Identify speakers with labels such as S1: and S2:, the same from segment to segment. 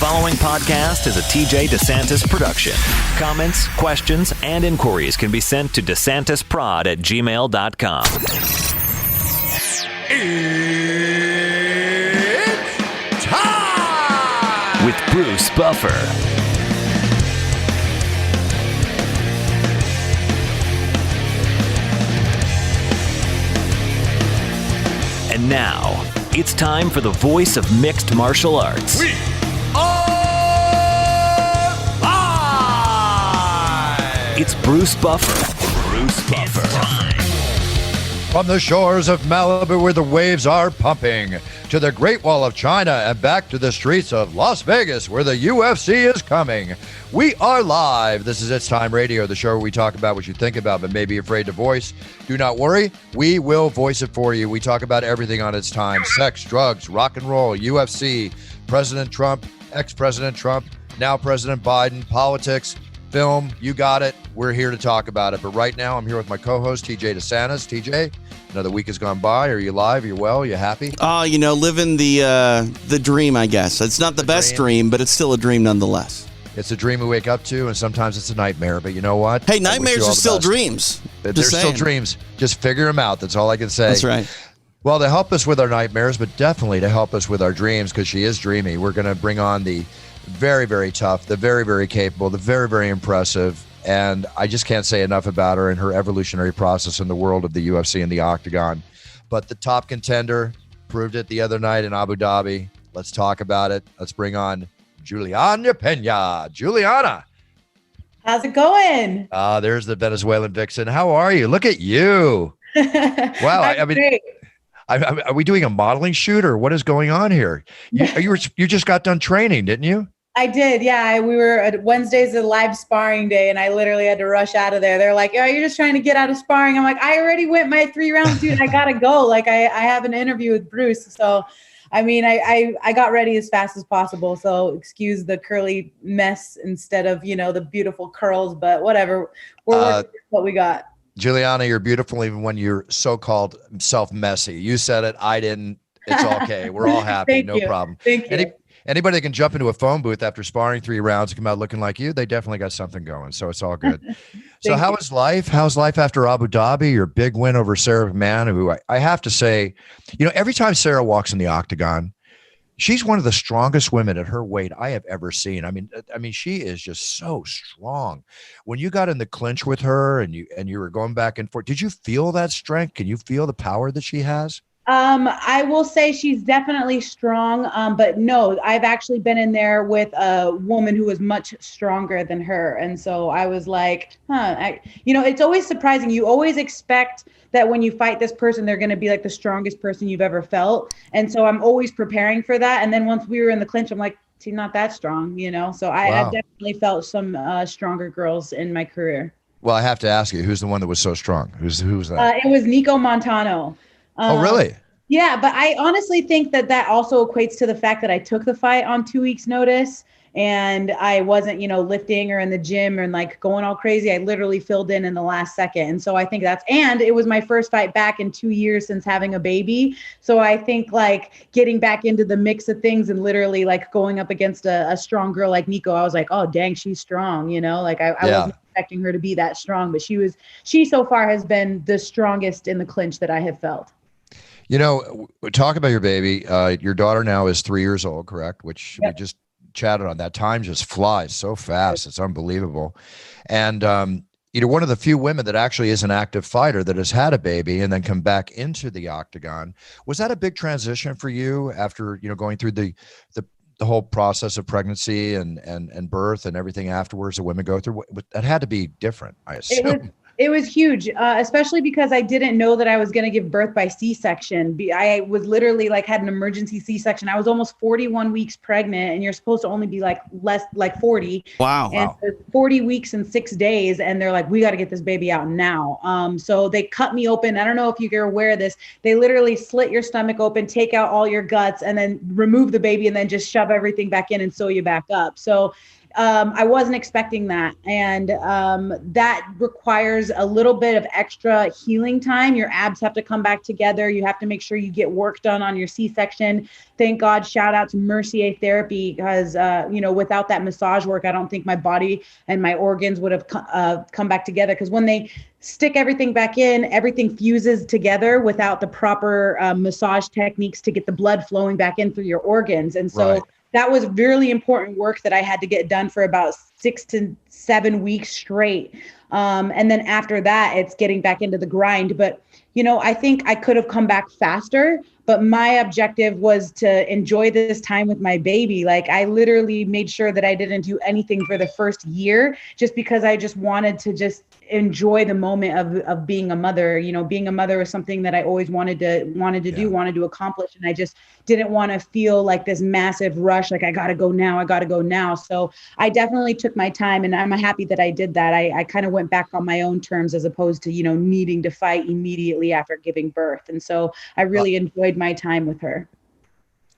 S1: following podcast is a TJ DeSantis production. Comments, questions, and inquiries can be sent to DeSantisProd@gmail.com.
S2: It's time!
S1: With Bruce Buffer. And now, it's time for the voice of mixed martial arts.
S2: We are live!
S1: It's Bruce Buffer. Bruce Buffer.
S2: From the shores of Malibu where the waves are pumping, to the Great Wall of China and back to the streets of Las Vegas where the UFC is coming. We are live. This is It's Time Radio, the show where we talk about what you think about but may be afraid to voice. Do not worry, we will voice it for you. We talk about everything on It's Time: sex, drugs, rock and roll, UFC, President Trump, ex-President Trump, now President Biden, politics, film, you got it. We're here to talk about it. But right now, I'm here with my co-host, TJ DeSantis. TJ, another week has gone by. Are you live? Are you well? Are you happy?
S3: Living the dream, I guess. It's not the best dream, but it's still a dream nonetheless.
S2: It's a dream we wake up to, and sometimes it's a nightmare. But you know what?
S3: Hey, nightmares are still dreams.
S2: They're still dreams. Just figure them out. That's all I can say.
S3: That's right.
S2: Well, to help us with our nightmares, but definitely to help us with our dreams, because she is dreamy, we're going to bring on the very, very tough, the very, very capable, the very, very impressive, and I just can't say enough about her and her evolutionary process in the world of the UFC and the Octagon. But the top contender proved it the other night in Abu Dhabi. Let's talk about it. Let's bring on Julianna Pena. Julianna.
S4: How's it going?
S2: There's the Venezuelan vixen. How are you? Look at you. Wow. I mean, great. Are we doing a modeling shoot or what is going on here? You just got done training, didn't you?
S4: I did. Yeah. We were at Wednesday's a live sparring day and I literally had to rush out of there. They're like, oh, you're just trying to get out of sparring. I'm like, I already went my 3 rounds, dude. I got to go. Like I have an interview with Bruce. So, I mean, I got ready as fast as possible. So excuse the curly mess instead of, the beautiful curls, but whatever. We're working with what we got.
S2: Julianna, you're beautiful even when you're so-called self-messy. You said it. I didn't. It's okay. We're all happy. No problem.
S4: Thank you.
S2: Anybody that can jump into a phone booth after sparring 3 rounds and come out looking like you, they definitely got something going. So it's all good. So how is life? How's life after Abu Dhabi? Your big win over Sarah McMahon, who I have to say, every time Sarah walks in the octagon, she's one of the strongest women at her weight I have ever seen. I mean, she is just so strong. When you got in the clinch with her and you were going back and forth, did you feel that strength? Can you feel the power that she has?
S4: I will say she's definitely strong, but no, I've actually been in there with a woman who was much stronger than her. And so I was like, it's always surprising. You always expect that when you fight this person, they're going to be like the strongest person you've ever felt. And so I'm always preparing for that. And then once we were in the clinch, I'm like, she's not that strong, So I definitely felt some stronger girls in my career.
S2: Well, I have to ask you, who's the one that was so strong? Who's that?
S4: It was Nico Montano.
S2: Oh, really?
S4: Yeah, but I honestly think that also equates to the fact that I took the fight on 2 weeks' notice and I wasn't, lifting or in the gym or like going all crazy. I literally filled in the last second. And so I think and it was my first fight back in 2 years since having a baby. So I think like getting back into the mix of things and literally like going up against a strong girl like Nico, I was like, oh, dang, she's strong. Like I wasn't expecting her to be that strong, but she so far has been the strongest in the clinch that I have felt.
S2: Talk about your baby. Your daughter now is 3 years old, correct? Which we just chatted on. That time just flies so fast. It's unbelievable. And, one of the few women that actually is an active fighter that has had a baby and then come back into the octagon. Was that a big transition for you after, going through the whole process of pregnancy and birth and everything afterwards that women go through? That had to be different, I assume.
S4: It was huge, especially because I didn't know that I was going to give birth by C-section. I was literally had an emergency C-section. I was almost 41 weeks pregnant, and you're supposed to only be less 40.
S3: Wow.
S4: And 40 weeks and 6 days, and they're like, we got to get this baby out now. So they cut me open. I don't know if you're aware of this. They literally slit your stomach open, take out all your guts, and then remove the baby, and then just shove everything back in and sew you back up. So I wasn't expecting that. And that requires a little bit of extra healing time. Your abs have to come back together. You have to make sure you get work done on your C-section. Thank God, shout out to Mercier Therapy, because, without that massage work, I don't think my body and my organs would have come back together. Because when they stick everything back in, everything fuses together without the proper massage techniques to get the blood flowing back in through your organs. And so that was really important work that I had to get done for about 6 to 7 weeks straight. And then after that, it's getting back into the grind. But, I think I could have come back faster, but my objective was to enjoy this time with my baby. Like, I literally made sure that I didn't do anything for the first year, just because I just wanted to just enjoy the moment of being a mother. Being a mother was something that I always wanted to accomplish. And I just didn't want to feel like this massive rush, like I got to go now. So I definitely took my time, and I'm happy that I did that. I kind of went back on my own terms, as opposed to, needing to fight immediately after giving birth. And so I really enjoyed my time with her.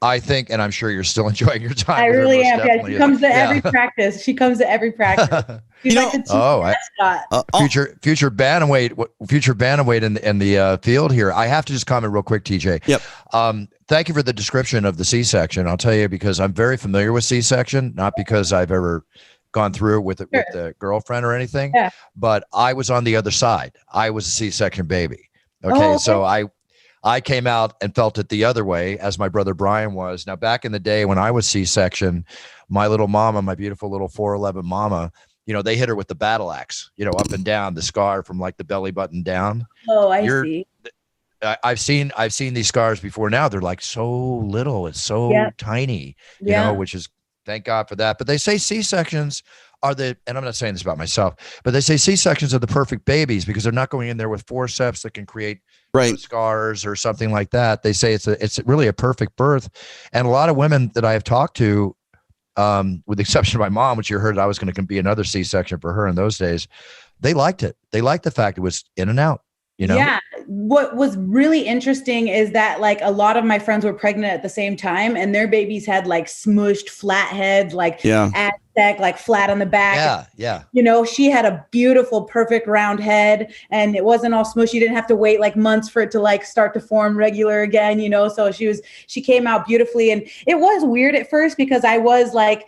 S2: I think, and I'm sure you're still enjoying your time.
S4: I really am. Yeah, she comes to every practice. She's She's like the mascot.
S2: Future bantamweight in the field here. I have to just comment real quick, TJ.
S3: Yep.
S2: Thank you for the description of the C-section. I'll tell you, because I'm very familiar with C-section, not because I've ever gone through it with a girlfriend or anything, but I was on the other side. I was a C-section baby. Okay. So I came out and felt it the other way, as my brother Brian was. Now, back in the day when I was C-section, my little mama, my beautiful little 4'11" mama, they hit her with the battle axe, up and down, the scar from like the belly button down.
S4: Oh, I see.
S2: I've seen these scars before. Now they're like so little. It's so tiny, which is, thank God for that. But they say C-sections are and I'm not saying this about myself, but they say C-sections are the perfect babies because they're not going in there with forceps that can create scars or something like that. They say it's really a perfect birth. And a lot of women that I have talked to, with the exception of my mom, which you heard I was going to be another C-section for her in those days, they liked it. They liked the fact it was in and out.
S4: Yeah. What was really interesting is that like a lot of my friends were pregnant at the same time, and their babies had like smushed flat heads, like Aztec, like flat on the back.
S2: Yeah.
S4: She had a beautiful, perfect round head, and it wasn't all smushed. You didn't have to wait like months for it to like start to form regular again, so she came out beautifully. And it was weird at first because I was like,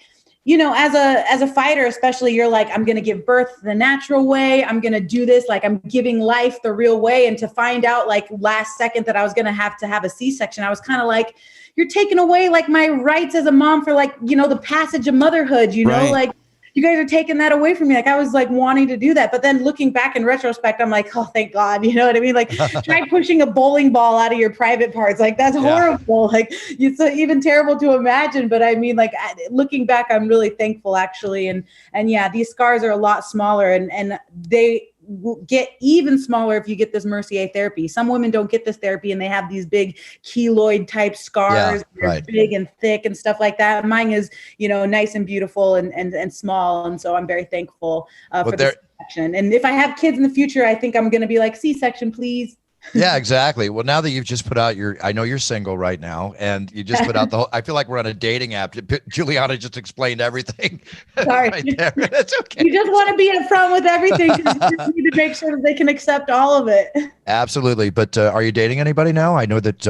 S4: as a fighter, especially, you're like, I'm going to give birth the natural way. I'm going to do this. Like, I'm giving life the real way. And to find out like last second that I was going to have a C-section, I was kind of like, you're taking away like my rights as a mom for like, the passage of motherhood, like you guys are taking that away from me. Like, I was like wanting to do that. But then looking back in retrospect, I'm like, oh, thank God. You know what I mean? Like, try pushing a bowling ball out of your private parts. Like, that's horrible. Like, it's even terrible to imagine. But I mean, like, looking back, I'm really thankful, actually. And yeah, these scars are a lot smaller, and they will get even smaller if you get this Mercier therapy. Some women don't get this therapy, and they have these big keloid type scars, big and thick and stuff like that. Mine is, nice and beautiful and small. And so I'm very thankful for this C-section. And if I have kids in the future, I think I'm going to be like, C-section, please.
S2: Yeah, exactly. Well, now that you've just put out I know you're single right now, and you just put out I feel like we're on a dating app. Julianna just explained everything.
S4: Sorry.
S2: Right there. That's okay.
S4: You just want to be upfront with everything, because you just need to make sure that they can accept all of it.
S2: Absolutely. But are you dating anybody now? I know that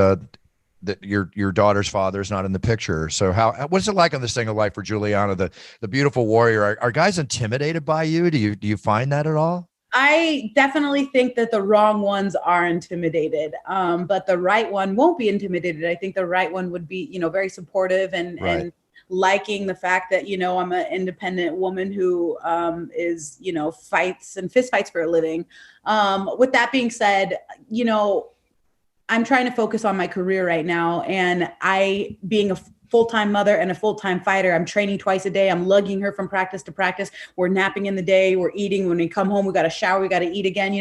S2: your daughter's father is not in the picture. So what's it like on the single life for Julianna, the beautiful warrior? Are guys intimidated by you? Do you find that at all?
S4: I definitely think that the wrong ones are intimidated, but the right one won't be intimidated. I think the right one would be, very supportive and liking the fact that, I'm an independent woman who is, fights and fist fights for a living. With that being said, I'm trying to focus on my career right now, and being a full-time mother and a full-time fighter, I'm training twice a day. I'm lugging her from practice to practice. We're napping in the day. We're eating. When we come home, we got to shower. We got to eat again.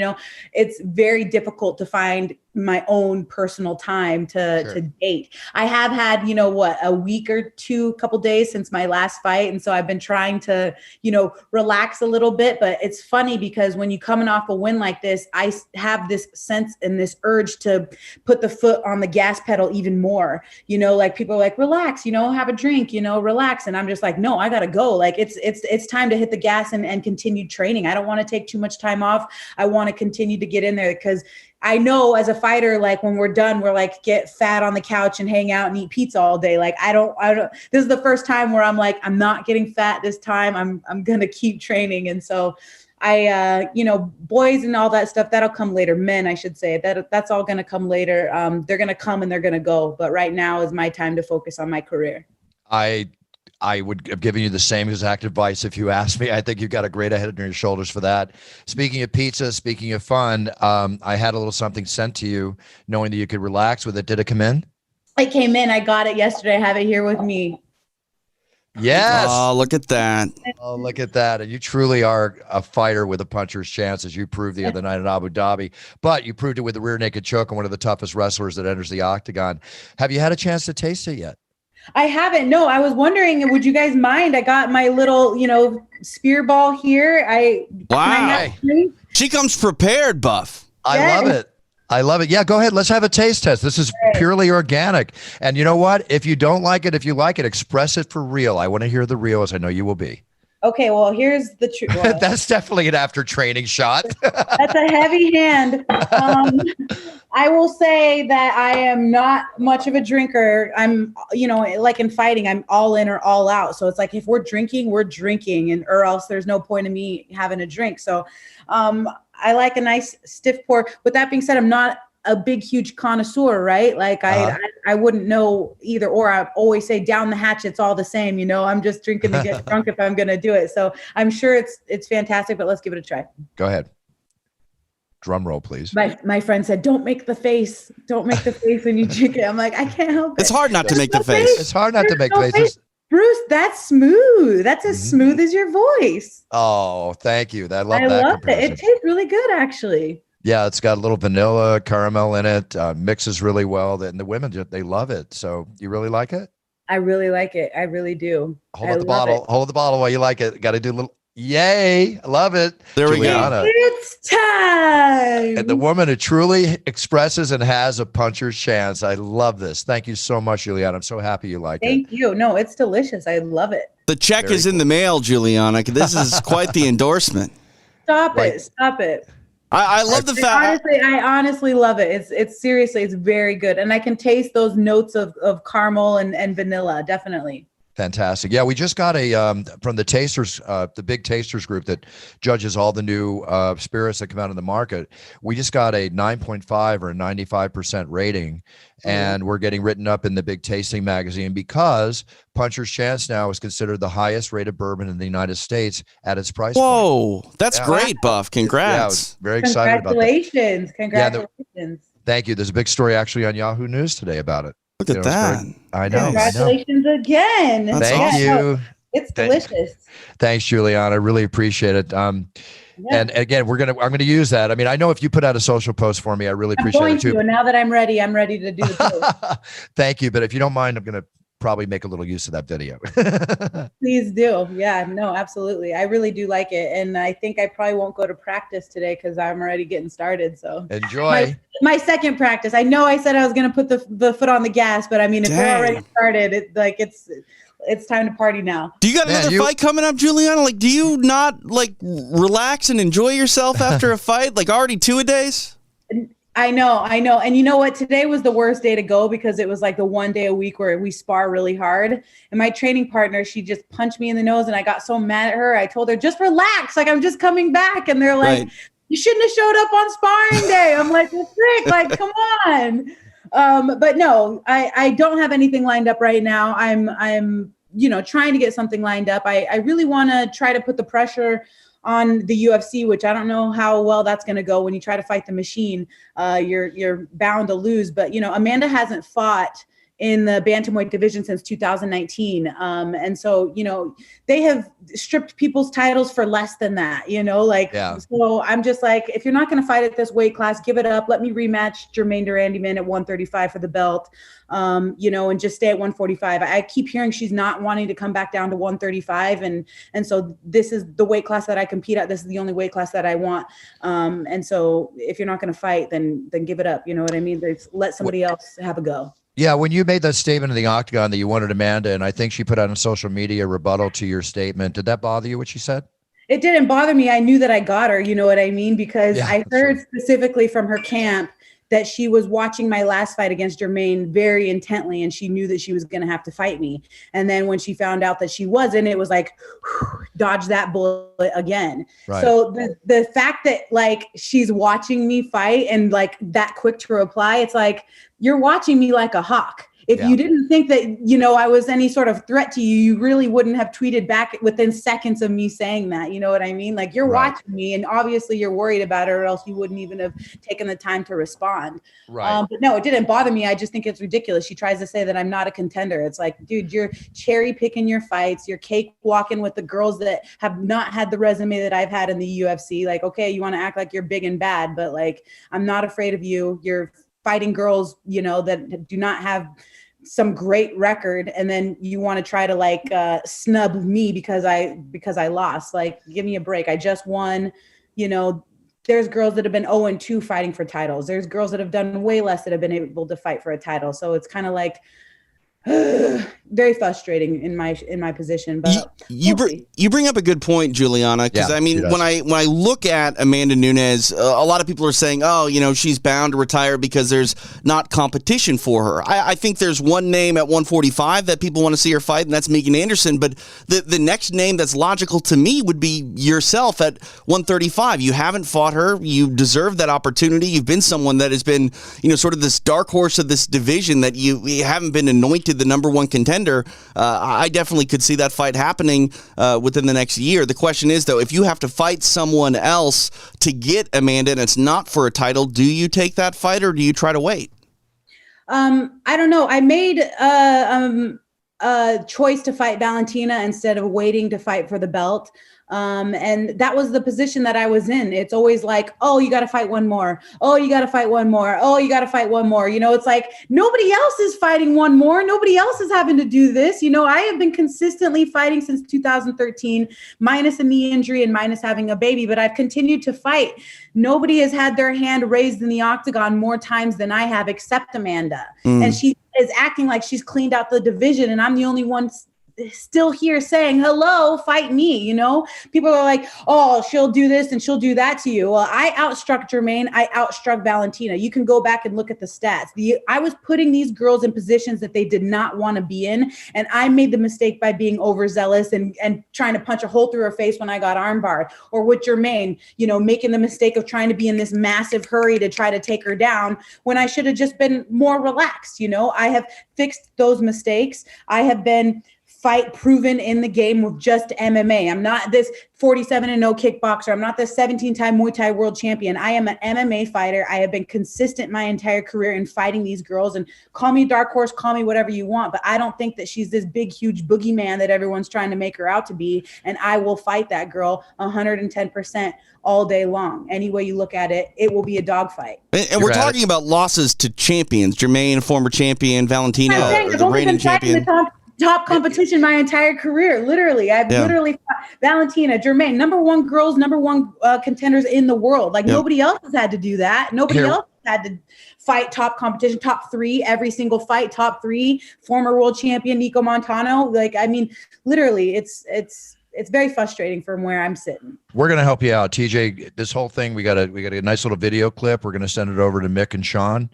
S4: It's very difficult to find my own personal time to date. I have had, a week or two, couple days since my last fight. And so I've been trying to, relax a little bit, but it's funny because when you coming off a win like this, I have this sense and this urge to put the foot on the gas pedal even more, like people are like, relax, have a drink, relax. And I'm just like, no, I gotta go. Like it's time to hit the gas and continue training. I don't want to take too much time off. I want to continue to get in there because I know as a fighter, like when we're done, we're like, get fat on the couch and hang out and eat pizza all day. Like, I don't, this is the first time where I'm like, I'm not getting fat this time. I'm going to keep training. And so boys and all that stuff, that'll come later. Men, I should say that's all going to come later. They're going to come and they're going to go. But right now is my time to focus on my career.
S2: I would have given you the same exact advice if you asked me. I think you've got a great head on your shoulders for that. Speaking of pizza, speaking of fun, I had a little something sent to you knowing that you could relax with it. Did it come in?
S4: It came in. I got it yesterday. I have it here with me.
S2: Yes.
S3: Oh, look at that.
S2: Oh, look at that. And you truly are a fighter with a puncher's chance, as you proved the other night in Abu Dhabi. But you proved it with the rear naked choke on one of the toughest wrestlers that enters the octagon. Have you had a chance to taste it yet?
S4: I haven't. No, I was wondering, would you guys mind? I got my little, spear ball here.
S3: Wow. She comes prepared, Buff.
S2: I love it. Yeah, go ahead. Let's have a taste test. This is purely organic. And you know what? If you don't like it, if you like it, express it for real. I want to hear the real, as I know you will be.
S4: Okay, well, here's the truth. Well,
S2: that's definitely an after training shot.
S4: That's a heavy hand. I will say that I am not much of a drinker. I'm, like in fighting, I'm all in or all out. So it's like, if we're drinking, or else there's no point in me having a drink. So I like a nice stiff pour. With that being said, I'm not a big, huge connoisseur, right? Like I wouldn't know either, or I always say down the hatch, it's all the same. I'm just drinking to get drunk if I'm going to do it. So I'm sure it's fantastic, but let's give it a try.
S2: Go ahead. Drum roll, please.
S4: My friend said, don't make the face. Don't make the face when you drink it. I'm like, I can't help it.
S3: It's hard not to make the face.
S2: It's hard not to make faces.
S4: Bruce, that's smooth. That's as smooth as your voice.
S2: Oh, thank you. I love
S4: it. It tastes really good, actually.
S2: Yeah, it's got a little vanilla caramel in it. Mixes really well. And the women, they love it. So you really like it?
S4: I really like it. I really do.
S2: Hold the bottle while you like it. Got to do a little. Yay. I love it.
S3: There
S2: Julianna.
S3: we go.
S4: It's time.
S2: And the woman who truly expresses and has a puncher's chance. I love this. Thank you so much, Julianna. I'm so happy you like it.
S4: Thank you. No, it's delicious. I love it.
S3: The check is in the mail, Julianna. This is quite the endorsement.
S4: Stop it.
S3: I love the fact.
S4: I honestly love it. It's seriously, it's very good. And I can taste those notes of caramel and vanilla. Definitely.
S2: Fantastic. Yeah, we just got from the tasters, the big tasters group that judges all the new spirits that come out in the market. We just got a 9.5 or a 95% rating, and we're getting written up in the big tasting magazine because Puncher's Chance now is considered the highest rated bourbon in the United States at its price point.
S3: Whoa, that's great, Buff. Congrats.
S2: Very excited about that.
S4: Congratulations.
S2: Yeah, thank you. There's a big story actually on Yahoo News today about it.
S3: Look at that.
S2: I know.
S4: Congratulations again.
S2: Thank you.
S4: No, it's delicious.
S2: Thanks, Julianna. I really appreciate it. And again, I'm gonna use that. I mean, I know if you put out a social post for me, I really appreciate it too.
S4: And now that I'm ready to do the post.
S2: Thank you. But if you don't mind, I'm gonna probably make a little use of that video.
S4: Please do. Yeah, no, absolutely. I really do like it. And I think I probably won't go to practice today because I'm already getting started. So
S2: enjoy.
S4: My second practice. I know I said I was going to put the foot on the gas, but I mean, if we're already started, it's time to party now.
S3: Do you got another fight coming up, Julianna? Like, do you not relax and enjoy yourself after a fight? Like already 2-a-days?
S4: I know. And you know what? Today was the worst day to go because it was like the one day a week where we spar really hard. And my training partner, she just punched me in the nose and I got so mad at her. I told her, just relax. Like, I'm just coming back. And they're like, you shouldn't have showed up on sparring day. I'm like, well, sick. Like, come on. But no, I don't have anything lined up right now. I'm trying to get something lined up. I really want to try to put the pressure on the UFC, which I don't know how well that's going to go when you try to fight the machine. You're bound to lose. But, Amanda hasn't fought in the bantamweight division since 2019. And so, they have stripped people's titles for less than that, So I'm just like, if you're not going to fight at this weight class, give it up. Let me rematch Jermaine Durandiman at 135 for the belt, and just stay at 145. I keep hearing she's not wanting to come back down to 135. And so this is the weight class that I compete at. This is the only weight class that I want. And so if you're not going to fight, then give it up. You know what I mean? Let somebody else have a go.
S2: Yeah, when you made that statement in the octagon that you wanted Amanda, and I think she put out on social media a rebuttal to your statement, did that bother you, what she said?
S4: It didn't bother me. I knew that I got her, you know what I mean? Because I heard specifically from her camp that she was watching my last fight against Jermaine very intently, and she knew that she was going to have to fight me. And then when she found out that she wasn't, it was like, dodge that bullet again. Right. So the fact that like she's watching me fight and like that quick to reply, it's like, you're watching me like a hawk. If you didn't think that, I was any sort of threat to you, you really wouldn't have tweeted back within seconds of me saying that. You know what I mean? Like you're watching me and obviously you're worried about it, or else you wouldn't even have taken the time to respond. Right. But no, it didn't bother me. I just think it's ridiculous. She tries to say that I'm not a contender. It's like, dude, you're cherry picking your fights. You're cakewalking with the girls that have not had the resume that I've had in the UFC. Like, okay, you want to act like you're big and bad, but like, I'm not afraid of you. You're fighting girls, that do not have some great record, and then you want to try to like snub me because I lost. Like, give me a break. I just won. There's girls that have been 0-2 fighting for titles. There's girls that have done way less that have been able to fight for a title. So it's kind of like very frustrating in my position. But
S3: you bring up a good point, Julianna, because I mean, when I look at Amanda Nunes, a lot of people are saying, she's bound to retire because there's not competition for her. I think there's one name at 145 that people want to see her fight, and that's Megan Anderson. But the next name that's logical to me would be yourself at 135. You haven't fought her. You deserve that opportunity. You've been someone that has been, sort of this dark horse of this division that you haven't been anointed the number one contender. I definitely could see that fight happening within the next year. The question is, though, if you have to fight someone else to get Amanda and it's not for a title, do you take that fight or do you try to wait?
S4: I don't know. I made a choice to fight Valentina instead of waiting to fight for the belt. And that was the position that I was in. It's always like, oh, you got to fight one more. Oh, you got to fight one more. Oh, you got to fight one more. It's like nobody else is fighting one more. Nobody else is having to do this. I have been consistently fighting since 2013, minus a knee injury and minus having a baby, but I've continued to fight. Nobody has had their hand raised in the octagon more times than I have, except Amanda. And she is acting like she's cleaned out the division, and I'm the only one still here saying, hello, fight me. People are like, oh, she'll do this and she'll do that to you. Well, I outstruck Jermaine. I outstruck Valentina. You can go back and look at the stats. I was putting these girls in positions that they did not want to be in. And I made the mistake by being overzealous and trying to punch a hole through her face when I got armbarred, or with Jermaine, making the mistake of trying to be in this massive hurry to try to take her down when I should have just been more relaxed. I have fixed those mistakes. I have been fight proven in the game with just MMA. I'm not this 47-0 kickboxer. I'm not this 17-time Muay Thai world champion. I am an MMA fighter. I have been consistent my entire career in fighting these girls, and call me dark horse, call me whatever you want. But I don't think that she's this big, huge boogeyman that everyone's trying to make her out to be. And I will fight that girl 110% all day long. Any way you look at it, it will be a dogfight.
S3: And we're talking about losses to champions. Jermaine, former champion, Valentina, the reigning champion.
S4: Top competition my entire career. Literally. I've literally fought Valentina, Jermaine, number one girls, number one contenders in the world. Like nobody else has had to do that. Nobody else had to fight top competition, top three, every single fight, top three, former world champion, Nico Montano. Like, I mean, literally it's very frustrating from where I'm sitting.
S2: We're going to help you out, TJ. This whole thing, we got a nice little video clip. We're going to send it over to Mick and Sean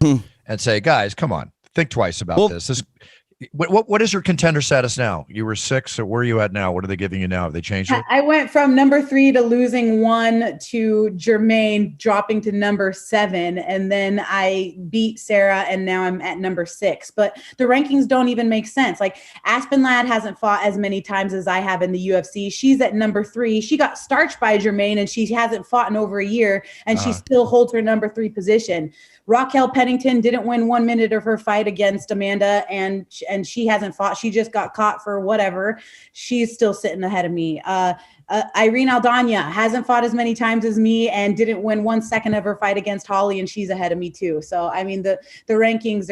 S2: and say, guys, come on, think twice about this. What is your contender status now? You were 6, so where are you at now? What are they giving you now? Have they changed it?
S4: I went from number 3 to losing 1 to Jermaine, dropping to number 7, and then I beat Sarah, and now I'm at number 6. But the rankings don't even make sense. Like Aspen Ladd hasn't fought as many times as I have in the UFC. She's at number 3. She got starched by Jermaine, and she hasn't fought in over a year, and she still holds her number 3 position. Raquel Pennington didn't win 1 minute of her fight against Amanda, and she hasn't fought. She just got caught for whatever. She's still sitting ahead of me. Irene Aldana hasn't fought as many times as me and didn't win 1 second of her fight against Holly, and she's ahead of me too. So, I mean, the rankings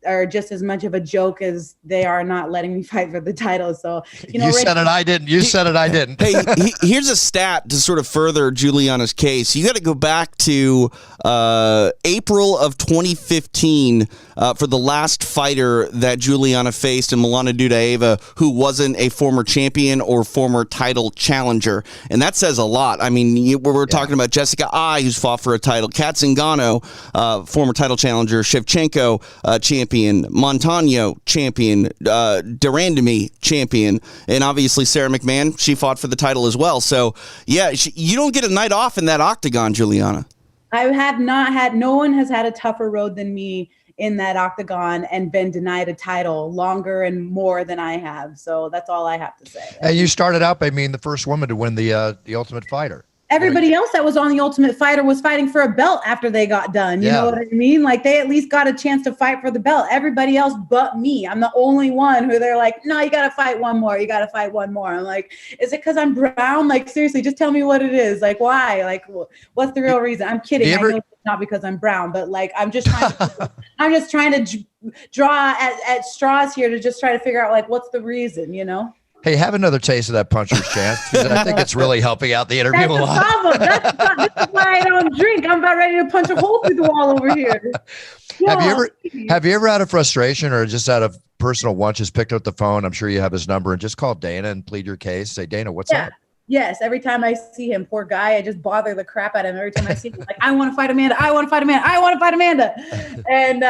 S4: are just as much of a joke as they are not letting me fight for the title. So,
S2: you said it, I didn't. You said it, I didn't.
S3: Hey, here's a stat to sort of further Julianna's case. You got to go back to April of 2015 for the last fighter that Julianna faced, and Milana Dudaeva, who wasn't a former champion or former title challenger. And that says a lot. I mean, we're talking about Jessica Ai, who's fought for a title, Kat Zingano, former title challenger, Shevchenko, champion, Montano, champion, Durandamy, champion, and obviously Sarah McMahon, she fought for the title as well. So, yeah, you don't get a night off in that octagon, Julianna.
S4: I have not had, no one has had a tougher road than me in that octagon and been denied a title longer and more than I have. So that's all I have to say.
S2: And you started out by being the first woman to win the Ultimate Fighter.
S4: Everybody else that was on the Ultimate Fighter was fighting for a belt after they got done. You know what I mean? Like they at least got a chance to fight for the belt. Everybody else but me. I'm the only one who they're like, no, you got to fight one more. You got to fight one more. I'm like, is it because I'm brown? Like, seriously, just tell me what it is. Like, why? Like, what's the real reason? I'm kidding. I know it's not because I'm brown, but like, I'm just trying to draw at straws here to just try to figure out like, what's the reason, you know?
S2: Hey, have another taste of that puncher's chance. I think it's really helping out the interview a lot.
S4: Problem. This is why I don't drink. I'm about ready to punch a hole through the wall over here.
S2: Have you ever out of frustration or just out of personal want just picked up the phone? I'm sure you have his number and just called Dana and plead your case. Say, Dana, what's up?
S4: Yes, every time I see him, poor guy, I just bother the crap out of him. Every time I see him, like, I want to fight Amanda. I want to fight Amanda. I want to fight Amanda. And,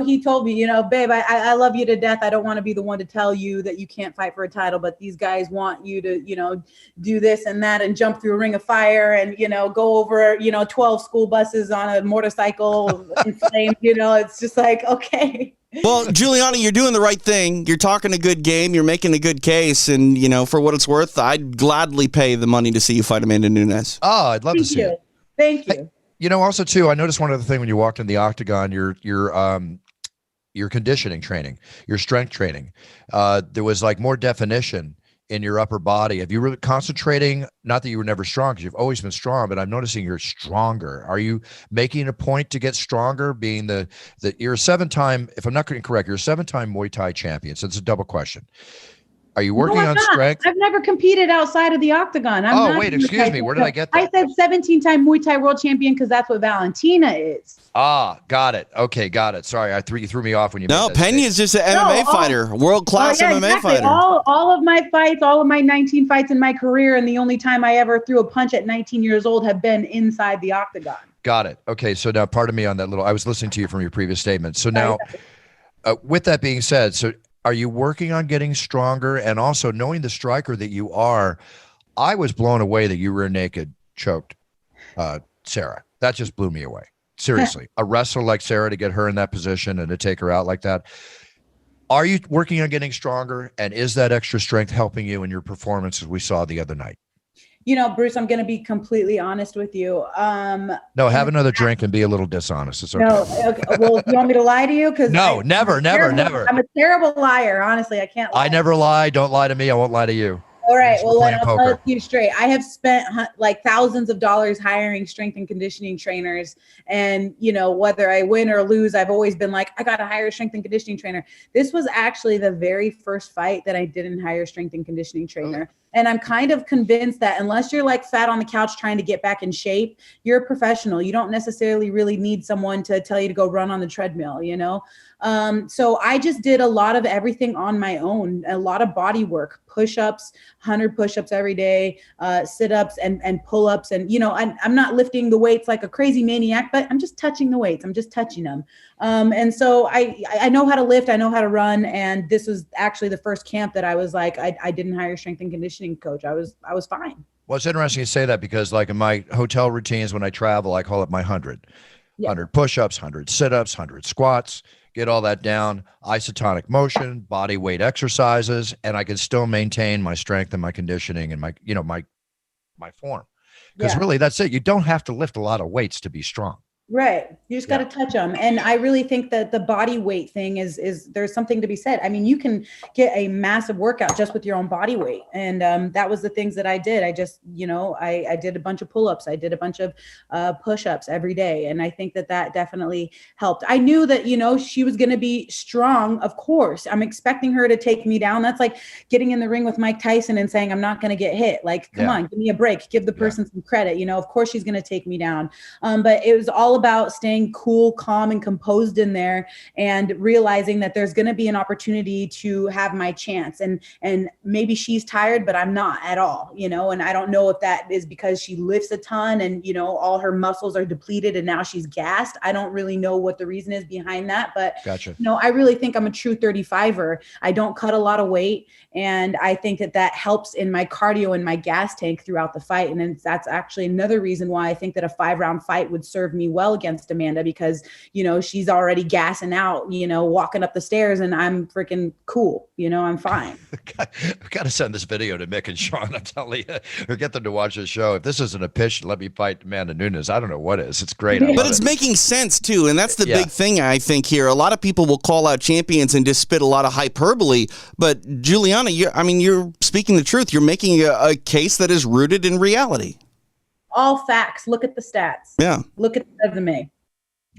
S4: he told me, babe, I love you to death. I don't want to be the one to tell you that you can't fight for a title, but these guys want you to, do this and that and jump through a ring of fire and, go over, 12 school buses on a motorcycle in flames. It's just like, okay.
S3: Well, Julianna, you're doing the right thing. You're talking a good game. You're making a good case. And, for what it's worth, I'd gladly pay the money to see you fight Amanda Nunes.
S2: Oh, I'd love to see it.
S4: Thank you.
S2: Hey, also, too, I noticed one other thing when you walked in the octagon, your conditioning training, your strength training. There was like more definition in your upper body. Have you really concentrating? Not that you were never strong, because you've always been strong, but I'm noticing you're stronger. Are you making a point to get stronger? Being you're a 7-time, if I'm not incorrect, you're a 7-time Muay Thai champion. So it's a double question. Are you working on strength?
S4: I've never competed outside of the octagon.
S2: Wait, excuse me. Where did I get that?
S4: I said 17-time Muay Thai world champion because that's what Valentina is.
S2: Got it. Okay, got it. Sorry, you threw me off when you made that
S3: Pena's just an MMA fighter, world-class MMA fighter.
S4: All of my fights, all of my 19 fights in my career, and the only time I ever threw a punch at 19 years old have been inside the octagon.
S2: Got it. Okay, so now pardon me on that I was listening to you from your previous statement. So now, with that being said, are you working on getting stronger? And also knowing the striker that you are, I was blown away that you were naked, choked Sarah. That just blew me away. Seriously, a wrestler like Sarah, to get her in that position and to take her out like that. Are you working on getting stronger? And is that extra strength helping you in your performance as we saw the other night?
S4: Bruce, I'm going to be completely honest with you.
S2: No, have another drink and be a little dishonest. It's okay.
S4: No, okay. Well, you want me to lie to you?
S2: No, never.
S4: I'm a terrible liar. Honestly, I can't lie.
S2: I never lie. Don't lie to me. I won't lie to you.
S4: All right. Well, I'll tell it to you straight. I have spent like thousands of dollars hiring strength and conditioning trainers. And, whether I win or lose, I've always been like, I got to hire a strength and conditioning trainer. This was actually the very first fight that I didn't hire a strength and conditioning trainer. And I'm kind of convinced that unless you're like fat on the couch trying to get back in shape, you're a professional. You don't necessarily really need someone to tell you to go run on the treadmill, you know? So I just did a lot of everything on my own, a lot of body work, push-ups, 100 push-ups every day, sit-ups and pull-ups. And, you know, I'm not lifting the weights like a crazy maniac, but I'm just touching the weights. I'm just touching them. And so I know how to lift, I know how to run. And this was actually the first camp that I was like, I didn't hire a strength and conditioning coach. I was fine.
S2: Well, it's interesting you say that because like in my hotel routines, when I travel, I call it my 100. 100 push-ups, 100 sit-ups, 100 squats, get all that down, isotonic motion, body weight exercises, and I can still maintain my strength and my conditioning and my, you know, my form. Because really that's it. You don't have to lift a lot of weights to be strong.
S4: Right. You just got to touch them. And I really think that the body weight thing is there's something to be said. I mean, you can get a massive workout just with your own body weight. And that was the things that I did. I just, you know, I did a bunch of pull-ups. I did a bunch of push-ups every day. And I think that definitely helped. I knew that, you know, she was going to be strong. Of course, I'm expecting her to take me down. That's like getting in the ring with Mike Tyson and saying, I'm not going to get hit. Like, come on, give me a break. Give the person some credit. You know, of course she's going to take me down. But it was all about staying cool, calm, and composed in there, and realizing that there's going to be an opportunity to have my chance. And maybe she's tired, but I'm not at all, you know, and I don't know if that is because she lifts a ton and, you know, all her muscles are depleted and now she's gassed. I don't really know what the reason is behind that, but you know, I really think I'm a true 35er. I don't cut a lot of weight. And I think that helps in my cardio and my gas tank throughout the fight. And then that's actually another reason why I think that a 5-round fight would serve me well against Amanda, because, you know, she's already gassing out, you know, walking up the stairs, and I'm freaking cool. You know, I'm fine.
S2: I've got to send this video to Mick and Sean. I'm telling you, or get them to watch this show. If this isn't a pitch, let me fight Amanda Nunes. I don't know what is. It's great.
S3: But it's making sense too. And that's the big thing, I think, here. A lot of people will call out champions and just spit a lot of hyperbole. But Julianna, you're speaking the truth. You're making a case that is rooted in reality.
S4: All facts. Look at the stats.
S3: Yeah.
S4: Look at the resume.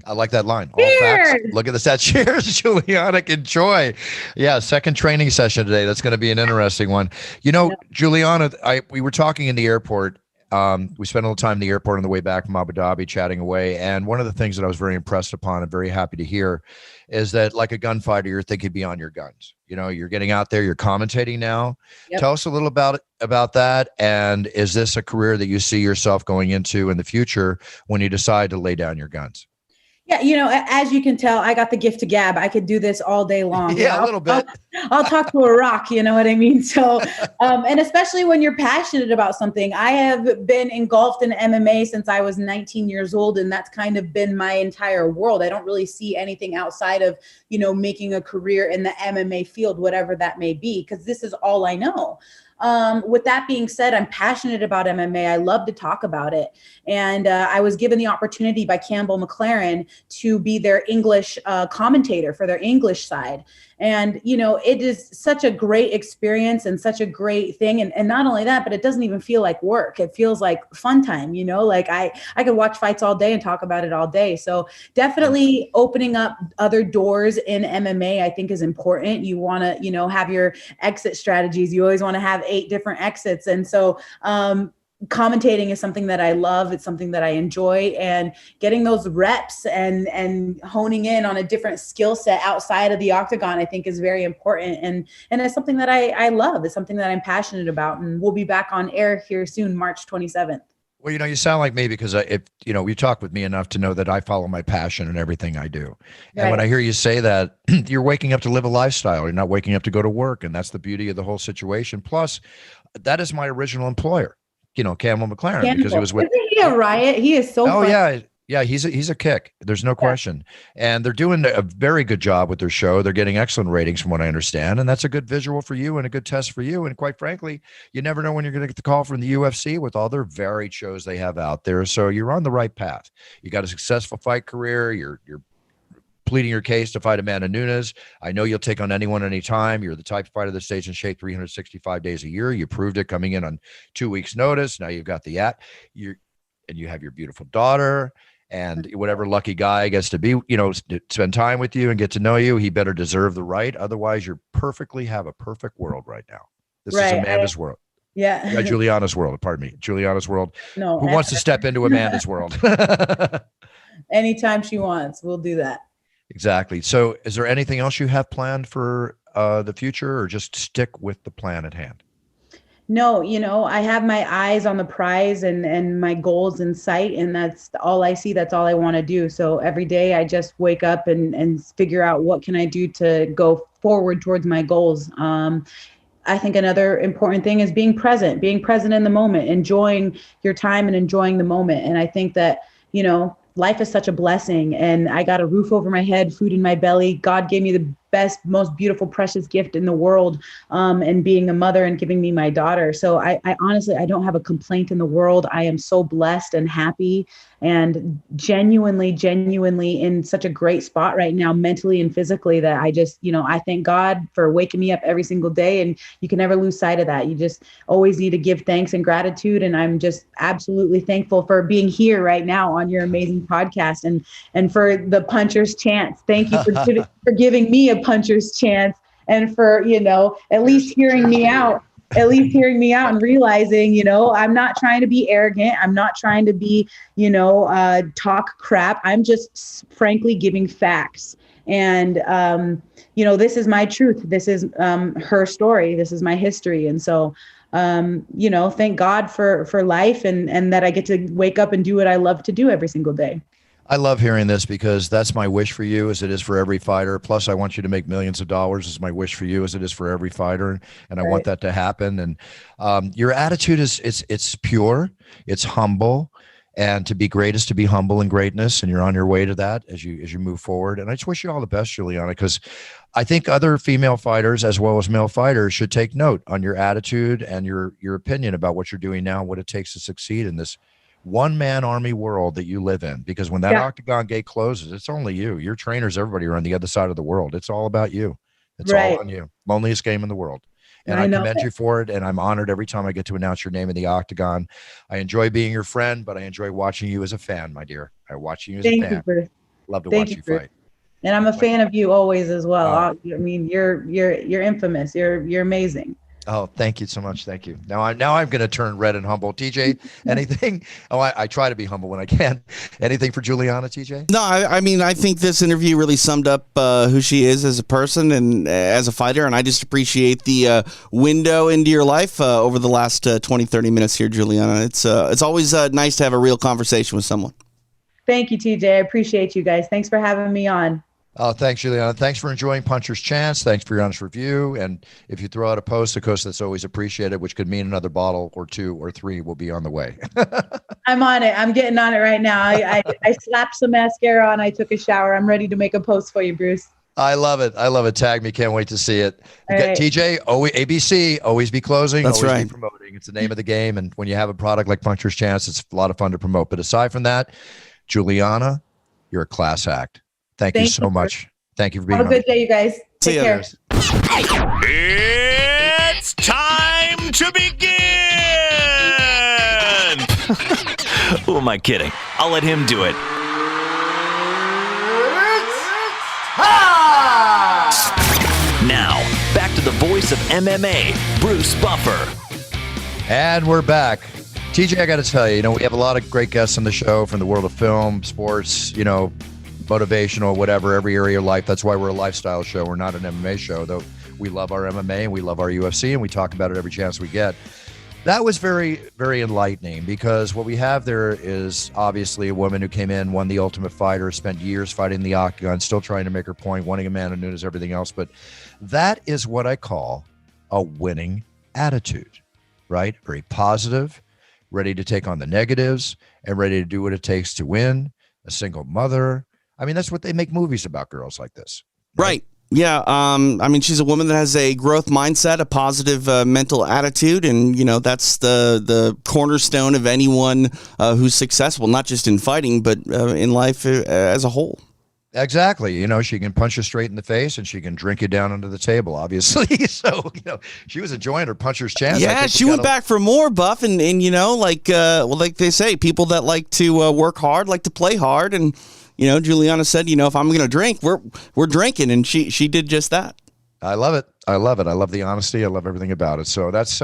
S2: I like that line. All facts. Look at the stats. Cheers, Julianna. Enjoy. Yeah, second training session today. That's going to be an interesting one. You know, Julianna, we were talking in the airport. We spent a little time in the airport on the way back from Abu Dhabi chatting away. And one of the things that I was very impressed upon and very happy to hear is that, like a gunfighter, you're thinking beyond your guns. You know, you're getting out there, you're commentating now. Tell us a little about that. And is this a career that you see yourself going into in the future when you decide to lay down your guns?
S4: Yeah, you know, as you can tell, I got the gift to gab. I could do this all day long.
S2: Yeah, a little bit.
S4: I'll talk to a rock, you know what I mean? So, and especially when you're passionate about something. I have been engulfed in MMA since I was 19 years old, and that's kind of been my entire world. I don't really see anything outside of, you know, making a career in the MMA field, whatever that may be, because this is all I know. With that being said, I'm passionate about MMA. I love to talk about it. And I was given the opportunity by Campbell McLaren to be their English commentator for their English side. And, you know, it is such a great experience and such a great thing. And not only that, but it doesn't even feel like work. It feels like fun time, you know, like I could watch fights all day and talk about it all day. So definitely opening up other doors in MMA, I think, is important. You want to, you know, have your exit strategies. You always want to have 8 different exits. And so, commentating is something that I love. It's something that I enjoy, and getting those reps and honing in on a different skill set outside of the octagon, I think, is very important. And it's something that I love. It's something that I'm passionate about, and we'll be back on air here soon, March 27th.
S2: Well, you know, you sound like me because you talk with me enough to know that I follow my passion in everything I do. And when I hear you say that, you're waking up to live a lifestyle. You're not waking up to go to work. And that's the beauty of the whole situation. Plus, that is my original employer. You know, Campbell McLaren, because he was with.
S4: Isn't he a riot? He is so.
S2: Oh
S4: fun.
S2: yeah, he's a kick. There's no question, and they're doing a very good job with their show. They're getting excellent ratings, from what I understand, and that's a good visual for you and a good test for you. And quite frankly, you never know when you're going to get the call from the UFC with all their varied shows they have out there. So you're on the right path. You got a successful fight career. You're pleading your case to fight Amanda Nunes. I know you'll take on anyone, anytime. You're the type of fighter that stays in shape 365 days a year. You proved it coming in on 2 weeks' notice. Now you've got and you have your beautiful daughter, and whatever lucky guy gets to be, you know, spend time with you and get to know you, he better deserve the right. Otherwise, have a perfect world right now. This is Amanda's world.
S4: Yeah.
S2: Julianna's world. Pardon me, Julianna's world.
S4: No.
S2: Who wants to step into Amanda's world?
S4: Anytime she wants, we'll do that.
S2: Exactly. So, is there anything else you have planned for the future, or just stick with the plan at hand?
S4: No, I have my eyes on the prize and my goals in sight, and that's all I see. That's all I want to do. So every day I just wake up and figure out what can I do to go forward towards my goals. I think another important thing is being present in the moment, enjoying your time and enjoying the moment. And I think that, life is such a blessing, and I got a roof over my head, food in my belly. God gave me the best, most beautiful, precious gift in the world, and being a mother and giving me my daughter. So I honestly, I don't have a complaint in the world. I am so blessed and happy and genuinely in such a great spot right now, mentally and physically, that I just, I thank God for waking me up every single day. And you can never lose sight of that. You just always need to give thanks and gratitude. And I'm just absolutely thankful for being here right now on your amazing podcast, and for the puncher's chance. Thank you for giving me a puncher's chance, and for, at least hearing me out and realizing, I'm not trying to be arrogant. I'm not trying to be, talk crap. I'm just frankly giving facts. And, this is my truth. This is her story. This is my history. And so, thank God for life and that I get to wake up and do what I love to do every single day.
S2: I love hearing this, because that's my wish for you, as it is for every fighter. Plus, I want you to make millions of dollars, is my wish for you, as it is for every fighter. And I want that to happen. And your attitude it's pure, it's humble, and to be great is to be humble in greatness. And you're on your way to that as you move forward. And I just wish you all the best, Julianna, because I think other female fighters as well as male fighters should take note on your attitude and your opinion about what you're doing now, what it takes to succeed in this one-man army world that you live in. Because when that octagon gate closes, it's only you. Your trainers, everybody are on the other side of the world. It's all about you. It's all on you. Loneliest game in the world. And I commend you for it. And I'm honored every time I get to announce your name in the octagon. I enjoy being your friend, but I enjoy watching you as a fan, my dear. I watch you as a fan.
S4: Thank you, Bruce.
S2: Love to watch you fight.
S4: And I'm a fan of you always as well. I mean, you're infamous. You're amazing.
S2: Oh, thank you so much. Thank you. Now I'm going to turn red and humble. TJ, anything? I try to be humble when I can. Anything for Julianna, TJ?
S3: No, I mean, I think this interview really summed up who she is as a person and as a fighter. And I just appreciate the window into your life over the last 20, 30 minutes here, Julianna. It's always nice to have a real conversation with someone. Thank you, TJ. I appreciate you guys. Thanks for having me on.
S2: Oh, thanks, Julianna. Thanks for enjoying Puncher's Chance. Thanks for your honest review. And if you throw out a post, of course, that's always appreciated, which could mean another bottle or two or three will be on the way.
S4: I'm on it. I'm getting on it right now. I slapped some mascara on. I took a shower. I'm ready to make a post for you, Bruce.
S2: I love it. I love it. Tag me. Can't wait to see it.
S4: Right.
S2: TJ, ABC, always be closing,
S3: that's
S2: always
S3: right.
S2: be promoting. It's the name of the game. And when you have a product like Puncher's Chance, it's a lot of fun to promote. But aside from that, Julianna, you're a class act. Thank you so much. Thank you for being on.
S4: Have a good day, you guys. Take care.
S1: It's time to begin! Who am I kidding? I'll let him do it. Now, back to the voice of MMA, Bruce Buffer.
S2: And we're back. TJ, I got to tell you, we have a lot of great guests on the show from the world of film, sports, motivational, whatever, every area of life. That's why we're a lifestyle show. We're not an MMA show, though we love our MMA and we love our UFC and we talk about it every chance we get. That was very, very enlightening, because what we have there is obviously a woman who came in, won the Ultimate Fighter, spent years fighting the octagon, still trying to make her point, wanting Amanda Nunes, everything else. But that is what I call a winning attitude, right? Very positive, ready to take on the negatives and ready to do what it takes to win, a single mother. I mean, that's what they make movies about, girls like this.
S3: Right. Yeah. I mean, she's a woman that has a growth mindset, a positive mental attitude. And, that's the cornerstone of anyone who's successful, not just in fighting, but in life as a whole.
S2: Exactly. She can punch you straight in the face and she can drink you down under the table, obviously. So, she was enjoying her puncher's chance.
S3: Yeah, she went back for more, Buff. And like they say, people that like to work hard, like to play hard. And, Julianna said, if I'm going to drink, we're drinking. And she did just that.
S2: I love it. I love it. I love the honesty. I love everything about it. So that's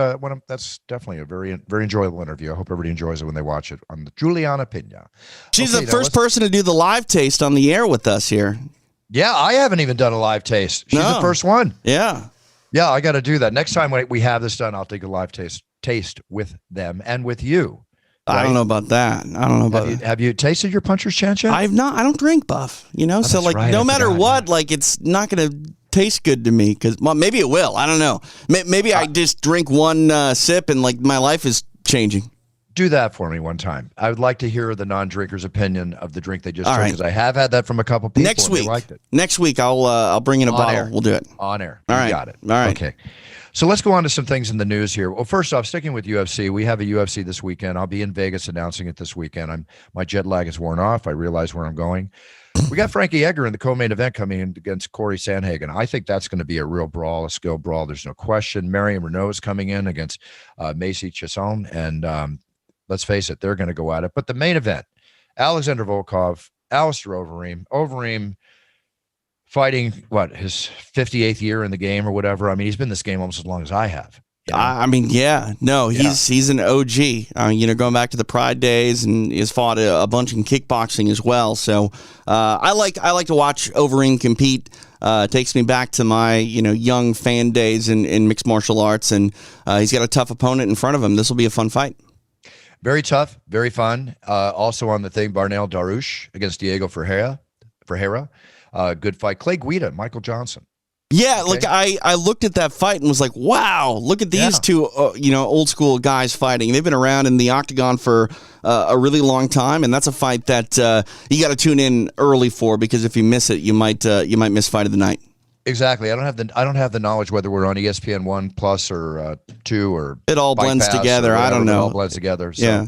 S2: that's definitely a very, very enjoyable interview. I hope everybody enjoys it when they watch it on the Julianna Pena.
S3: She's the first person to do the live taste on the air with us here.
S2: Yeah, I haven't even done a live taste. She's the first one.
S3: Yeah.
S2: Yeah, I got to do that. Next time when we have this done, I'll take a live taste with them and with you. Right?
S3: I don't know about that.
S2: Have you tasted your puncher's chance yet?
S3: I've not. I don't drink, Buff. So like no matter what, like it's not going to taste good to me because maybe it will. I don't know. Maybe I just drink one sip and like my life is changing.
S2: Do that for me one time. I would like to hear the non-drinker's opinion of the drink they just drank because I have had that from a couple people.
S3: Next week,
S2: they liked it.
S3: Next week, I'll bring in a bottle.
S2: Air.
S3: We'll do it
S2: on air.
S3: All right,
S2: got it.
S3: All right.
S2: Okay. So let's go on to some things in the news here. Well, first off, sticking with UFC, we have a UFC this weekend. I'll be in Vegas announcing it this weekend. My jet lag is worn off. I realize where I'm going. We got Frankie Edgar in the co-main event coming in against Corey Sandhagen. I think that's going to be a real brawl, a skill brawl. There's no question. Marion Renault is coming in against Macy Chiasson, and let's face it, they're going to go at it. But the main event, Alexander Volkov, Alistair Overeem. Overeem fighting, his 58th year in the game or whatever. I mean, he's been in this game almost as long as I have.
S3: You know? He's an OG. Going back to the Pride days, and he's fought a bunch in kickboxing as well. So I like to watch Overeem compete. Takes me back to my young fan days in mixed martial arts, and he's got a tough opponent in front of him. This will be a fun fight.
S2: Very tough, very fun. Also on the thing, Barnell Darush against Diego Ferreira. Good fight. Clay Guida, Michael Johnson.
S3: Yeah, okay. Like I looked at that fight and was like, wow, look at these two, old school guys fighting. They've been around in the octagon for a really long time, and that's a fight that you got to tune in early for, because if you miss it, you might miss fight of the night.
S2: Exactly. I don't have the knowledge whether we're on ESPN 1 Plus or 2 or
S3: it all blends together. I don't know.
S2: It all blends together. So. Yeah.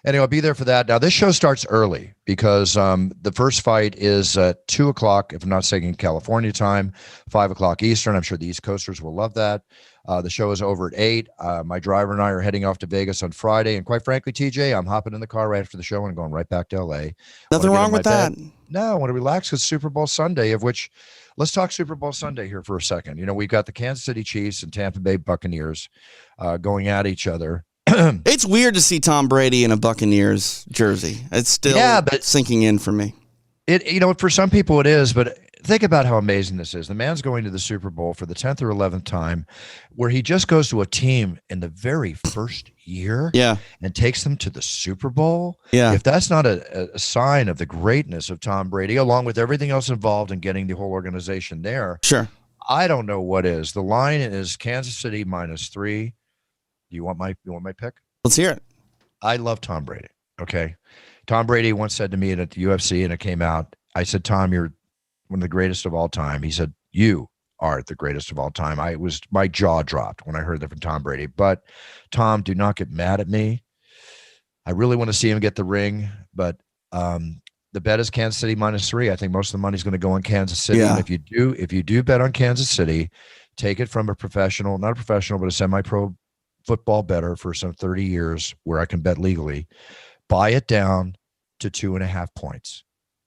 S2: Anyway, I'll be there for that. Now, this show starts early because the first fight is at 2 o'clock, if I'm not mistaken, California time, 5 o'clock Eastern. I'm sure the East Coasters will love that. The show is over at 8. My driver and I are heading off to Vegas on Friday. And quite frankly, TJ, I'm hopping in the car right after the show and going right back to L.A.
S3: Nothing wrong with that.
S2: No, I want to relax because Super Bowl Sunday, of which let's talk Super Bowl Sunday here for a second. We've got the Kansas City Chiefs and Tampa Bay Buccaneers going at each other.
S3: It's weird to see Tom Brady in a Buccaneers jersey. It's still sinking in for me.
S2: For some people it is, but think about how amazing this is. The man's going to the Super Bowl for the 10th or 11th time, where he just goes to a team in the very first year and takes them to the Super Bowl. Yeah. If that's not a sign of the greatness of Tom Brady, along with everything else involved in getting the whole organization there,
S3: sure,
S2: I don't know what is. The line is Kansas City -3. You want my pick?
S3: Let's hear it.
S2: I love Tom Brady. Okay. Tom Brady once said to me at the UFC, and it came out, I said, Tom, you're one of the greatest of all time. He said, you are the greatest of all time. My jaw dropped when I heard that from Tom Brady. But Tom, do not get mad at me. I really want to see him get the ring, but the bet is Kansas City -3. I think most of the money's going to go on Kansas City. Yeah. And if you do bet on Kansas City, take it from not a professional, but a semi-pro football bettor for some 30 years where I can bet legally. Buy it down to 2.5 points.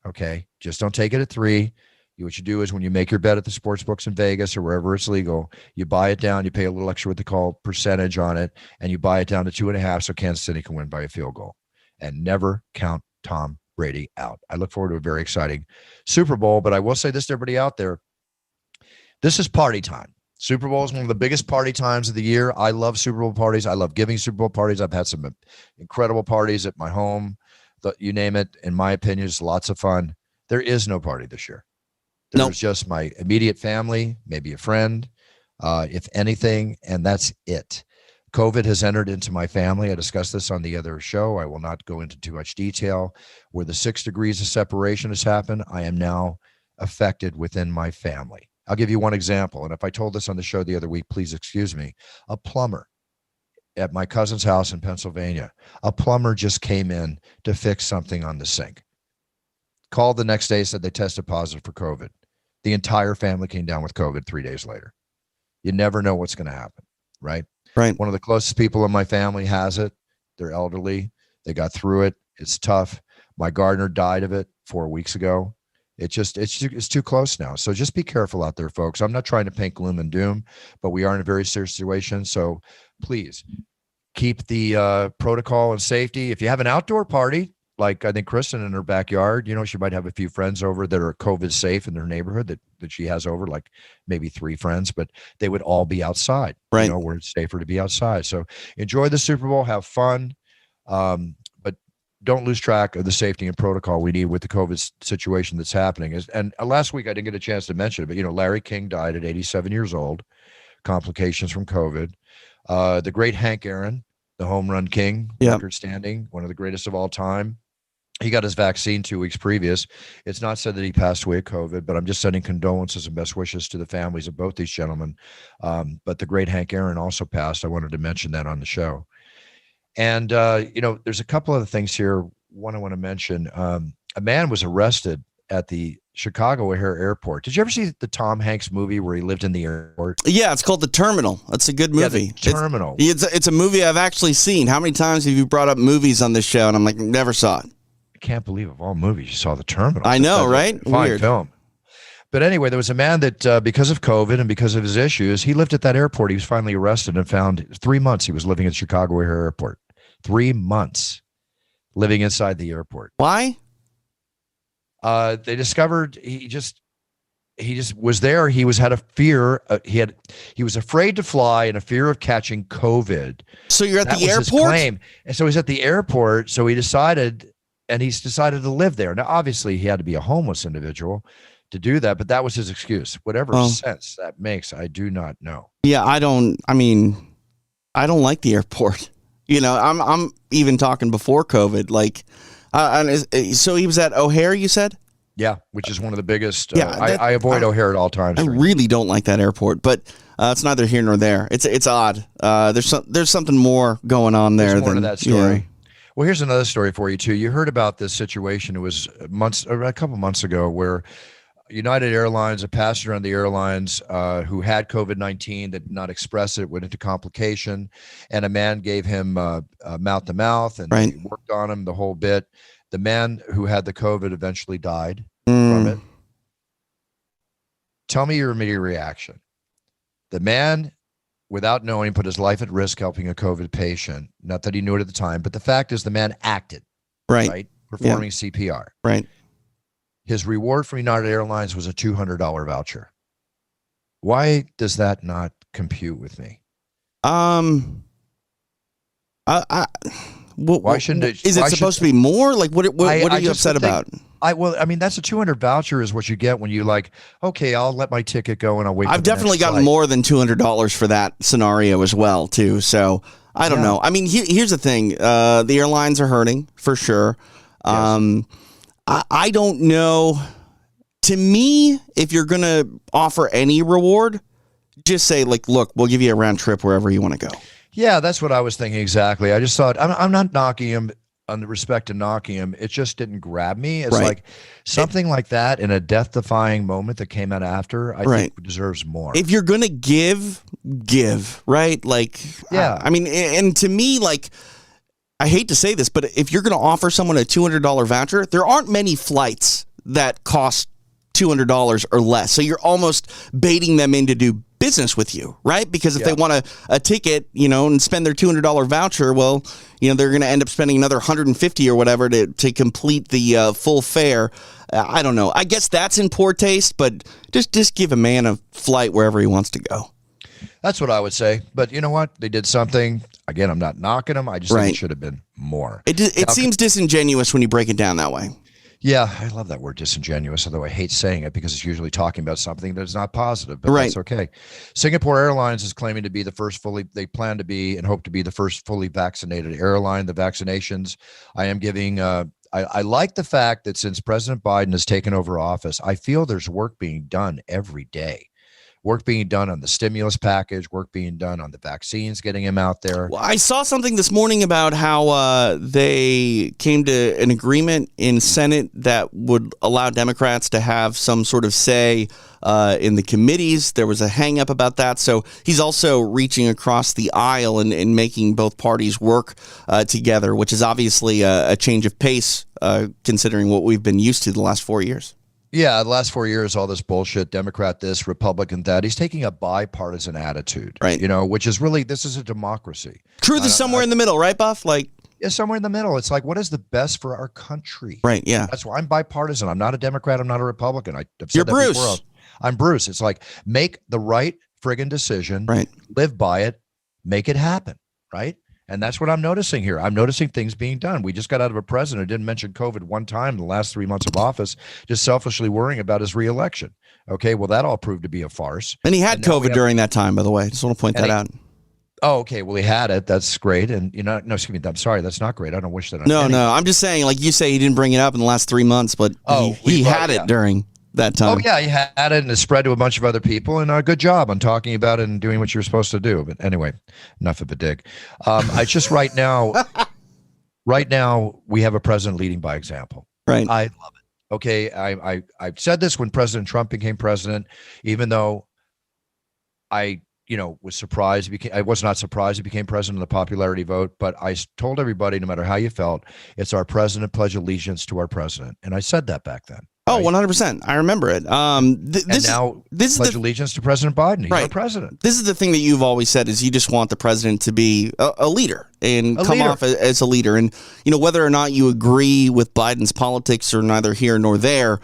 S2: Okay. Just don't take it at 3. What you do is when you make your bet at the sports books in Vegas or wherever it's legal, you buy it down, you pay a little extra what they call percentage on it, and you buy it down to 2.5 so Kansas City can win by a field goal. And never count Tom Brady out. I look forward to a very exciting Super Bowl, but I will say this to everybody out there. This is party time. Super Bowl is one of the biggest party times of the year. I love Super Bowl parties. I love giving Super Bowl parties. I've had some incredible parties at my home. You name it. In my opinion, it's lots of fun. There is no party this year. There's just my immediate family, maybe a friend, if anything, and that's it. COVID has entered into my family. I discussed this on the other show. I will not go into too much detail. Where the 6 degrees of separation has happened, I am now affected within my family. I'll give you one example. And if I told this on the show the other week, please excuse me. A plumber at my cousin's house in Pennsylvania, a plumber just came in to fix something on the sink. Called the next day, said they tested positive for COVID. The entire family came down with COVID 3 days later. You never know what's going to happen, right?
S3: Right.
S2: One of the closest people in my family has it. They're elderly. They got through it. It's tough. My gardener died of it 4 weeks ago. It's too close now. So just be careful out there, folks. I'm not trying to paint gloom and doom, but we are in a very serious situation. So please keep the protocol and safety. If you have an outdoor party, like I think Kristen in her backyard, she might have a few friends over that are COVID safe in their neighborhood that she has over, like maybe 3 friends, but they would all be outside,
S3: right?
S2: Where it's safer to be outside. So enjoy the Super Bowl, have fun. But don't lose track of the safety and protocol we need with the COVID situation that's happening. And last week I didn't get a chance to mention it, but Larry King died at 87 years old, complications from COVID. The great Hank Aaron, the home run king, record standing, one of the greatest of all time. He got his vaccine 2 weeks previous. It's not said that he passed away of COVID, but I'm just sending condolences and best wishes to the families of both these gentlemen. But the great Hank Aaron also passed. I wanted to mention that on the show. And, there's a couple other things here. One I want to mention. A man was arrested at the Chicago O'Hare Airport. Did you ever see the Tom Hanks movie where he lived in the airport?
S3: Yeah, it's called The Terminal. That's a good movie.
S2: Yeah, The Terminal.
S3: It's a movie I've actually seen. How many times have you brought up movies on this show? And I'm like, never saw it.
S2: I can't believe of all movies you saw The Terminal.
S3: I know, right?
S2: Fine
S3: Weird
S2: film. But anyway, there was a man that because of COVID and because of his issues, he lived at that airport. He was finally arrested and found 3 months he was living at Chicago O'Hare Airport. 3 months living inside the airport.
S3: Why?
S2: They discovered he just was there. He had a fear. He was afraid to fly and a fear of catching COVID.
S3: So you're at
S2: that
S3: the
S2: was
S3: airport?
S2: His claim. And so he's at the airport. So he's decided to live there. Now, obviously he had to be a homeless individual to do that, but that was his excuse. Whatever sense that makes, I do not know.
S3: Yeah, I don't like the airport. I'm even talking before COVID. Like, so he was at O'Hare, you said?
S2: Yeah, which is one of the biggest.
S3: Yeah,
S2: I avoid O'Hare at all times.
S3: I really don't like that airport, but it's neither here nor there. It's odd. There's something more going on there.
S2: There's more to that story.
S3: Yeah.
S2: Well, here's another story for you too. You heard about this situation. It was a couple months ago, where United Airlines, a passenger on the airlines who had COVID-19 that did not express it, went into complication, and a man gave him mouth to mouth and he worked on him the whole bit. The man who had the COVID eventually died from it. Tell me your immediate reaction. The man, without knowing, put his life at risk helping a COVID patient. Not that he knew it at the time, but the fact is the man acted, right? Performing CPR.
S3: Right.
S2: His reward from United Airlines was a $200 voucher. Why does that not compute with me? Why shouldn't it?
S3: Is it supposed to be more? Like, what are you upset about?
S2: That's a $200 voucher is what you get when you okay, I'll let my ticket go and I'll wait.
S3: I've definitely gotten more than $200 for that scenario as well, too. So I don't know. I mean, here's the thing. The airlines are hurting for sure. Yes. I don't know. To me, if you're going to offer any reward, just say, look, we'll give you a round trip wherever you want to go.
S2: Yeah, that's what I was thinking exactly. I just thought, I'm not knocking him on the respect to knocking him. It just didn't grab me. It's like something like that in a death-defying moment that came out after, I think deserves more.
S3: If you're going to give, right? I mean, and to me, I hate to say this, but if you're going to offer someone a $200 voucher, there aren't many flights that cost $200 or less. So you're almost baiting them in to do business with you, right? Because if they want a ticket, and spend their $200 voucher, well, they're going to end up spending another $150 or whatever to complete the full fare. I don't know. I guess that's in poor taste, but just give a man a flight wherever he wants to go.
S2: That's what I would say. But you know what? They did something. Again, I'm not knocking them. I just think it should have been more.
S3: It seems disingenuous when you break it down that way. Yeah,
S2: I love that word disingenuous, although I hate saying it because it's usually talking about something that's not positive, but that's okay. Singapore Airlines is claiming to be they plan to be and hope to be the first fully vaccinated airline. The vaccinations, I am giving, I like the fact that since President Biden has taken over office, I feel there's work being done every day. Work being done on the stimulus package, work being done on the vaccines, getting them out there.
S3: Well, I saw something this morning about how they came to an agreement in Senate that would allow Democrats to have some sort of say in the committees. There was a hang-up about that. So he's also reaching across the aisle and making both parties work together, which is obviously a change of pace considering what we've been used to the last 4 years.
S2: Yeah, the last 4 years, all this bullshit, Democrat this, Republican that. He's taking a bipartisan attitude,
S3: right?
S2: Which is really, this is a democracy.
S3: Truth is somewhere in the middle, right, Buff?
S2: Yeah, somewhere in the middle. It's like, what is the best for our country?
S3: Right, yeah.
S2: That's why I'm bipartisan. I'm not a Democrat. I'm not a Republican. I've said
S3: You're
S2: that
S3: Bruce.
S2: Before. I'm Bruce. It's like, make the right friggin' decision,
S3: right?
S2: Live by it, make it happen, right? And that's what I'm noticing here. I'm noticing things being done. We just got out of a president who didn't mention COVID one time in the last 3 months of office, just selfishly worrying about his reelection. Okay, well, that all proved to be a farce.
S3: And he had COVID during that time, by the way. Just want to point that out.
S2: Oh, okay. Well, he had it. That's great. And no, excuse me. I'm sorry. That's not great. I don't wish that on
S3: No,
S2: anyone.
S3: no. I'm just saying, like you say, he didn't bring it up in the last 3 months, but he had it during that time.
S2: Oh, yeah. He had it and it spread to a bunch of other people. And good job on talking about it and doing what you're supposed to do. But anyway, enough of a dig. I just right now, we have a president leading by example.
S3: Right.
S2: I love it. Okay. I said this when President Trump became president, even though I was surprised. I was not surprised he became president in the popularity vote, but I told everybody, no matter how you felt, it's our president, pledge allegiance to our president. And I said that back then.
S3: Oh, 100%. I remember it.
S2: This pledge allegiance to President Biden. He's our president.
S3: This is the thing that you've always said is you just want the president to be a leader and come off as a leader. And, whether or not you agree with Biden's politics or neither here nor there,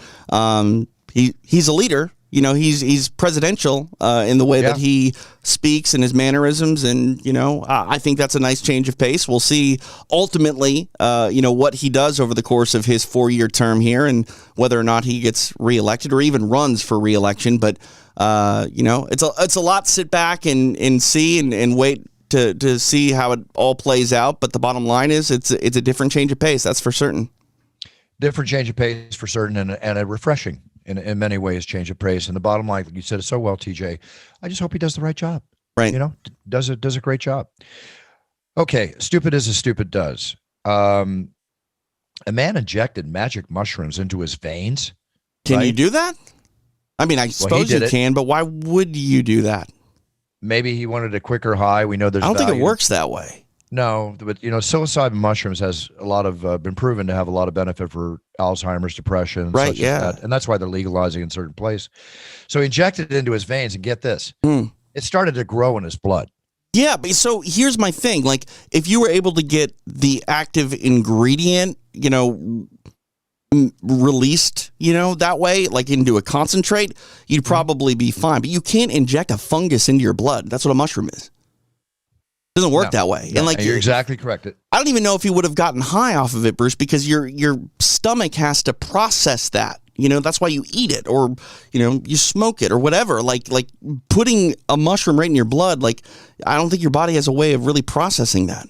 S3: he's a leader. He's presidential in the way that he speaks and his mannerisms. And, I think that's a nice change of pace. We'll see ultimately, what he does over the course of his 4-year term here and whether or not he gets reelected or even runs for reelection. But, it's a lot to sit back and see and wait to see how it all plays out. But the bottom line is it's a different change of pace. That's for certain.
S2: Different change of pace for certain and a refreshing. In many ways, change of pace. And the bottom line, you said it so well, TJ. I just hope he does the right job.
S3: Right.
S2: Does a great job. Okay, stupid as a stupid does. A man injected magic mushrooms into his veins.
S3: Can you do that? I mean, I suppose you can, but why would you do that?
S2: Maybe he wanted a quicker high. We know there's.
S3: I don't think it works that way.
S2: No, but psilocybin mushrooms has a lot of been proven to have a lot of benefit for Alzheimer's, depression,
S3: right?
S2: Such as that. And that's why they're legalizing in certain places. So he injected it into his veins, and get this, it started to grow in his blood.
S3: Yeah, but so here's my thing: like, if you were able to get the active ingredient, released, that way, like into a concentrate, you'd probably be fine. But you can't inject a fungus into your blood. That's what a mushroom is. It doesn't work that way.
S2: No, and you're exactly correct.
S3: I don't even know if he would have gotten high off of it, Bruce, because your stomach has to process that. That's why you eat it or, you smoke it or whatever. Like putting a mushroom right in your blood, I don't think your body has a way of really processing that.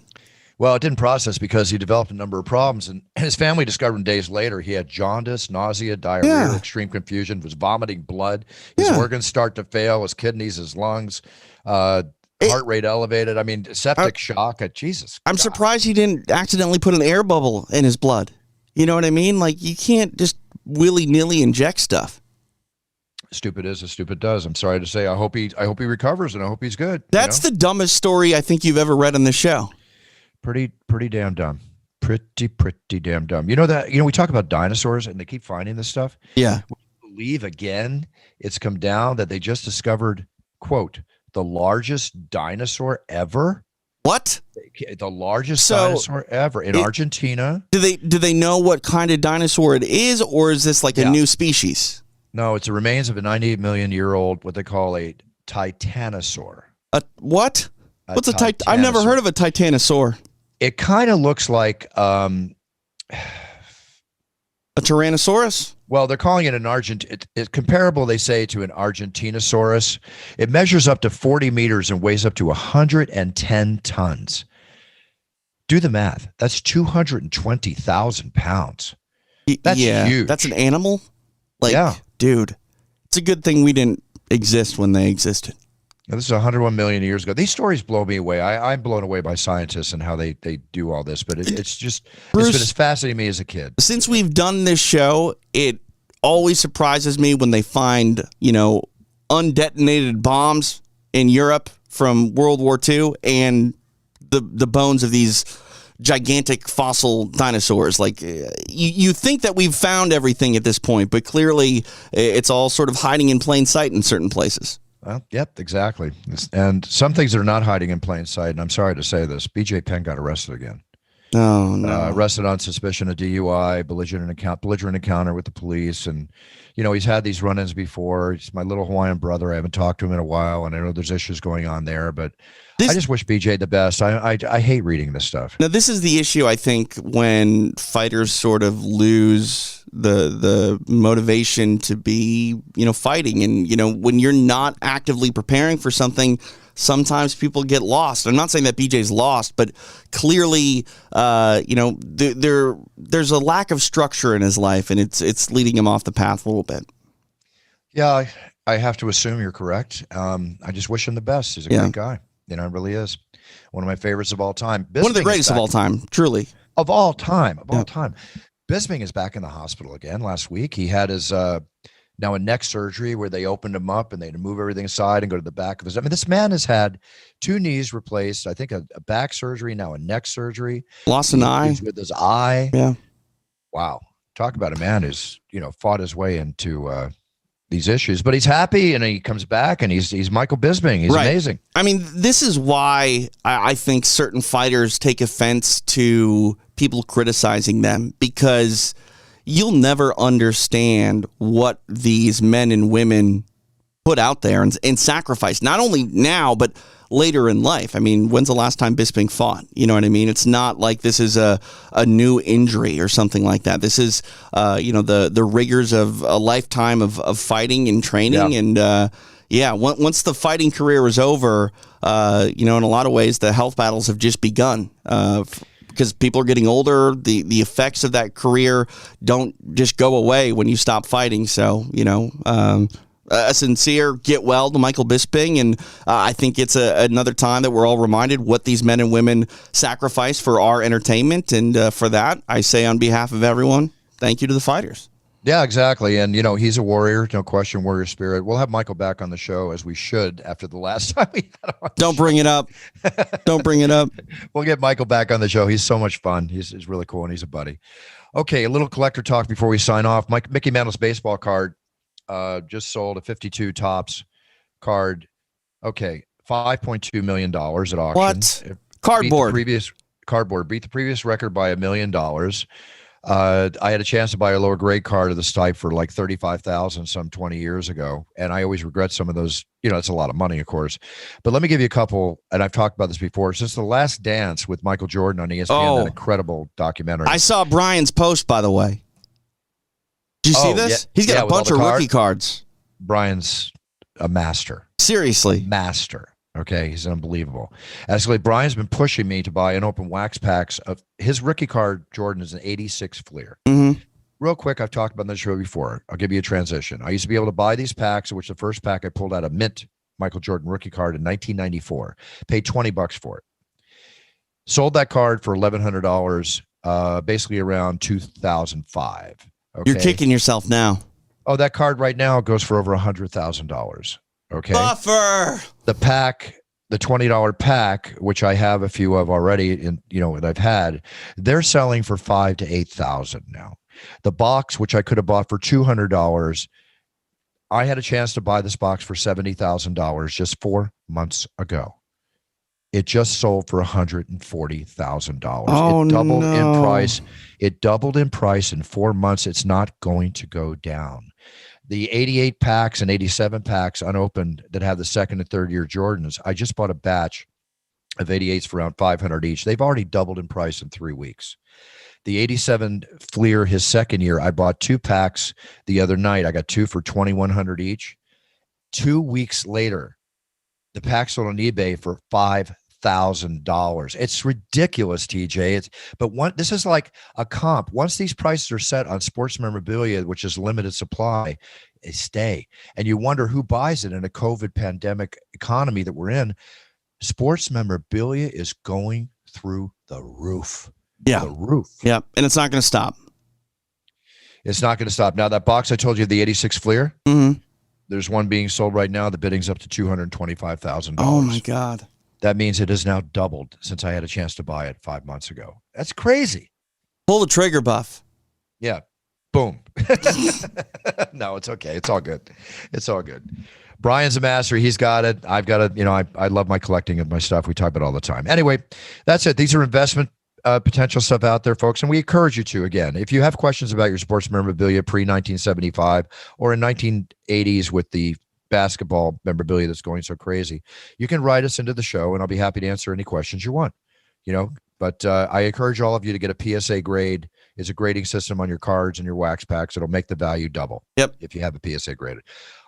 S2: Well, it didn't process because he developed a number of problems. And his family discovered him days later. He had jaundice, nausea, diarrhea, extreme confusion, was vomiting blood. His organs start to fail, his kidneys, his lungs, heart rate elevated. I mean, septic shock. Jesus.
S3: I'm surprised he didn't accidentally put an air bubble in his blood. You know what I mean? Like, you can't just willy-nilly inject stuff.
S2: Stupid is as stupid does. I'm sorry to say. I hope he recovers and I hope he's good.
S3: That's the dumbest story I think you've ever read on the show.
S2: Pretty damn dumb. Pretty damn dumb. We talk about dinosaurs and they keep finding this stuff.
S3: Yeah.
S2: We believe again, it's come down that they just discovered, quote, the largest dinosaur ever.
S3: What?
S2: The largest dinosaur ever in Argentina.
S3: Do they know what kind of dinosaur it is, or is this like a new species?
S2: No, it's the remains of a 98 million year old, what they call a titanosaur.
S3: A what? What's a titanosaur? I've never heard of a titanosaur.
S2: It kind of looks like
S3: a Tyrannosaurus?
S2: Well, they're calling it an it's comparable, they say, to an Argentinosaurus. It measures up to 40 meters and weighs up to 110 tons. Do the math. That's 220,000 pounds. That's huge.
S3: That's an animal? Dude, it's a good thing we didn't exist when they existed.
S2: Now, this is 101 million years ago. These stories blow me away. I'm blown away by scientists and how they do all this, but it's just, Bruce, it's been as fascinating to me as a kid.
S3: Since we've done this show, it always surprises me when they find, undetonated bombs in Europe from World War II and the bones of these gigantic fossil dinosaurs. Like you think that we've found everything at this point, but clearly it's all sort of hiding in plain sight in certain places.
S2: Well, yep, exactly. And some things that are not hiding in plain sight, and I'm sorry to say this, BJ Penn got arrested again.
S3: Oh, no.
S2: Arrested on suspicion of DUI, belligerent encounter with the police. And, he's had these run-ins before. He's my little Hawaiian brother. I haven't talked to him in a while, and I know there's issues going on there. But I just wish BJ the best. I hate reading this stuff.
S3: Now, this is the issue, I think, when fighters sort of lose the motivation to be, fighting. And, when you're not actively preparing for something, sometimes people get lost. I'm not saying that BJ's lost, but clearly, there's a lack of structure in his life, and it's leading him off the path a little bit.
S2: Yeah, I have to assume you're correct. I just wish him the best. He's a great guy. It really is. One of my favorites of all time.
S3: One of the greatest of all time, truly.
S2: Of all time. Bisping is back in the hospital again last week. He had his now a neck surgery where they opened him up and they had to move everything aside and go to the back of his. I mean, this man has had 2 knees replaced. I think a back surgery, now a neck surgery.
S3: Lost an eye.
S2: With his eye.
S3: Yeah.
S2: Wow. Talk about a man who's, fought his way into these issues, but he's happy and he comes back and he's Michael Bisping. He's amazing.
S3: I mean, this is why I think certain fighters take offense to people criticizing them, because you'll never understand what these men and women put out there and sacrifice, not only now, but later in life. I mean, when's the last time Bisping fought? You know what I mean? It's not like this is a new injury or something like that. This is, the rigors of a lifetime of fighting and training. Yeah. And, once the fighting career is over, in a lot of ways, the health battles have just begun. Because people are getting older, the effects of that career don't just go away when you stop fighting. So, a sincere get well to Michael Bisping. And I think it's another time that we're all reminded what these men and women sacrifice for our entertainment. And for that, I say on behalf of everyone, thank you to the fighters.
S2: Yeah, exactly. And, he's a warrior, no question, warrior spirit. We'll have Michael back on the show, as we should, after the last time we had him on the
S3: Don't bring it up. Don't bring it up.
S2: We'll get Michael back on the show. He's so much fun. He's really cool, and he's a buddy. Okay, a little collector talk before we sign off. Mickey Mantle's baseball card just sold, a 52 Topps card. Okay, $5.2 million at auction.
S3: What? Cardboard.
S2: Beat the previous record by $1 million. I had a chance to buy a lower grade card of this type for like $35,000 some 20 years ago. And I always regret some of those. It's a lot of money, of course. But let me give you a couple, and I've talked about this before. Since The Last Dance with Michael Jordan on ESPN, that incredible documentary.
S3: I saw Brian's post, by the way. Did you see this?
S2: Yeah,
S3: He's got a bunch of rookie cards.
S2: Brian's a master.
S3: Seriously.
S2: Master. Okay, he's unbelievable. Actually, Brian's been pushing me to buy an open wax packs of his rookie card. Jordan is an 86 Fleer.
S3: Mm-hmm.
S2: Real quick, I've talked about this show before. I'll give you a transition. I used to be able to buy these packs, of which the first pack I pulled out a mint Michael Jordan rookie card in 1994. Paid $20 for it. Sold that card for $1,100, basically around 2005. Okay?
S3: You're kicking yourself now.
S2: Oh, that card right now goes for over $100,000. Okay.
S3: Buffer.
S2: The pack, the $20 pack, which I have a few of already, that I've had, they're selling for $5,000 to $8,000 now. The box, which I could have bought for $200, I had a chance to buy this box for $70,000 just 4 months ago. It just sold for $140,000.
S3: Oh,
S2: it doubled
S3: no.
S2: in price. It doubled in price in 4 months. It's not going to go down. The 88 packs and 87 packs unopened that have the second and third year Jordans, I just bought a batch of 88s for around $500 each. They've already doubled in price in 3 weeks. The 87 Fleer, his second year, I bought 2 packs the other night. I got 2 for $2,100 each. 2 weeks later, the pack sold on eBay for $5,000. It's ridiculous, TJ. This is like a comp. Once these prices are set on sports memorabilia, which is limited supply, they stay. And you wonder who buys it in a COVID pandemic economy that we're in. Sports memorabilia is going through the roof.
S3: Yeah.
S2: The roof.
S3: Yeah. And it's not going to stop.
S2: It's not going to stop. Now, that box I told you, the 86 Fleer,
S3: mm-hmm.
S2: There's one being sold right now. The bidding's up to $225,000.
S3: Oh, my God.
S2: That means it has now doubled since I had a chance to buy it 5 months ago. That's crazy.
S3: Pull the trigger, Buff.
S2: Yeah. Boom. No, it's okay. It's all good. It's all good. Brian's a master. He's got it. I've got it. I love my collecting of my stuff. We talk about it all the time. Anyway, that's it. These are investment potential stuff out there, folks. And we encourage you to, again, if you have questions about your sports memorabilia pre-1975 or in 1980s with the basketball memorabilia that's going so crazy, you can write us into the show and I'll be happy to answer any questions you want, but I encourage all of you to get a PSA grade. It's a grading system on your cards and your wax packs. It'll make the value double.
S3: Yep.
S2: If you have a PSA graded.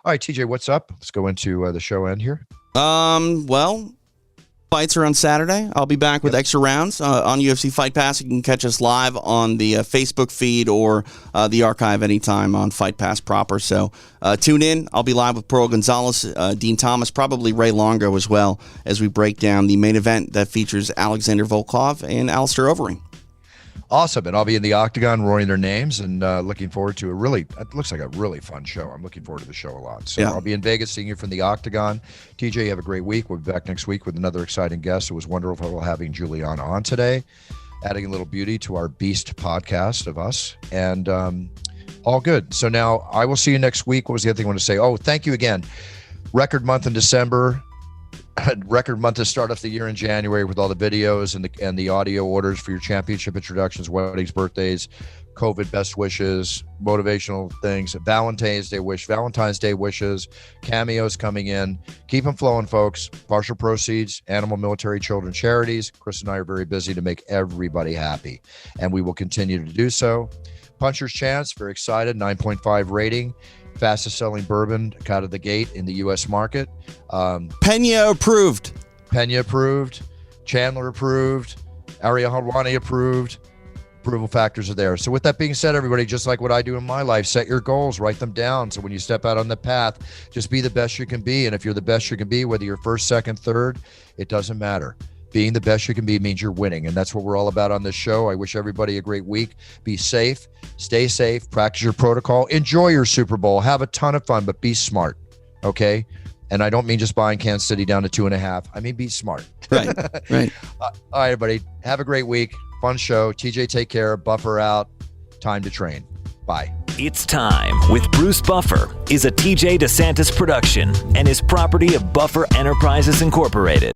S2: All right, TJ, what's up? Let's go into the show end here.
S3: Well, fights are on Saturday. I'll be back with extra rounds on UFC Fight Pass. You can catch us live on the Facebook feed or the archive anytime on Fight Pass proper. So tune in. I'll be live with Pearl Gonzalez, Dean Thomas, probably Ray Longo as well, as we break down the main event that features Alexander Volkov and Alistair Overeem.
S2: Awesome. And I'll be in the Octagon roaring their names and looking forward to it looks like a really fun show. I'm looking forward to the show a lot. So I'll be in Vegas seeing you from the Octagon. TJ, you have a great week. We'll be back next week with another exciting guest. It was wonderful having Julianna on today, adding a little beauty to our Beast podcast of us. And all good. So now I will see you next week. What was the other thing I want to say? Oh, thank you again. Record month in December. Record month to start off the year in January with all the videos and the audio orders for your championship introductions, weddings, birthdays, COVID best wishes, motivational things, Valentine's Day wishes, cameos coming in. Keep them flowing, folks. Partial proceeds, Animal Military Children Charities. Chris and I are very busy to make everybody happy, and we will continue to do so. Puncher's Chance, very excited, 9.5 rating. Fastest selling bourbon out of the gate in the U.S. market.
S3: Pena approved.
S2: Chandler approved. Ariel Helwani approved. Approval factors are there. So with that being said, everybody, just like what I do in my life, set your goals, write them down. So when you step out on the path, just be the best you can be. And if you're the best you can be, whether you're first, second, third, it doesn't matter. Being the best you can be means you're winning. And that's what we're all about on this show. I wish everybody a great week. Be safe, stay safe, practice your protocol, enjoy your Super Bowl, have a ton of fun, but be smart. Okay. And I don't mean just buying Kansas City down to 2.5. I mean, be smart.
S3: Right.
S2: All right, everybody. Have a great week. Fun show. TJ, take care. Buffer out. Time to train. Bye.
S1: It's Time with Bruce Buffer is a TJ DeSantis production and is property of Buffer Enterprises Incorporated.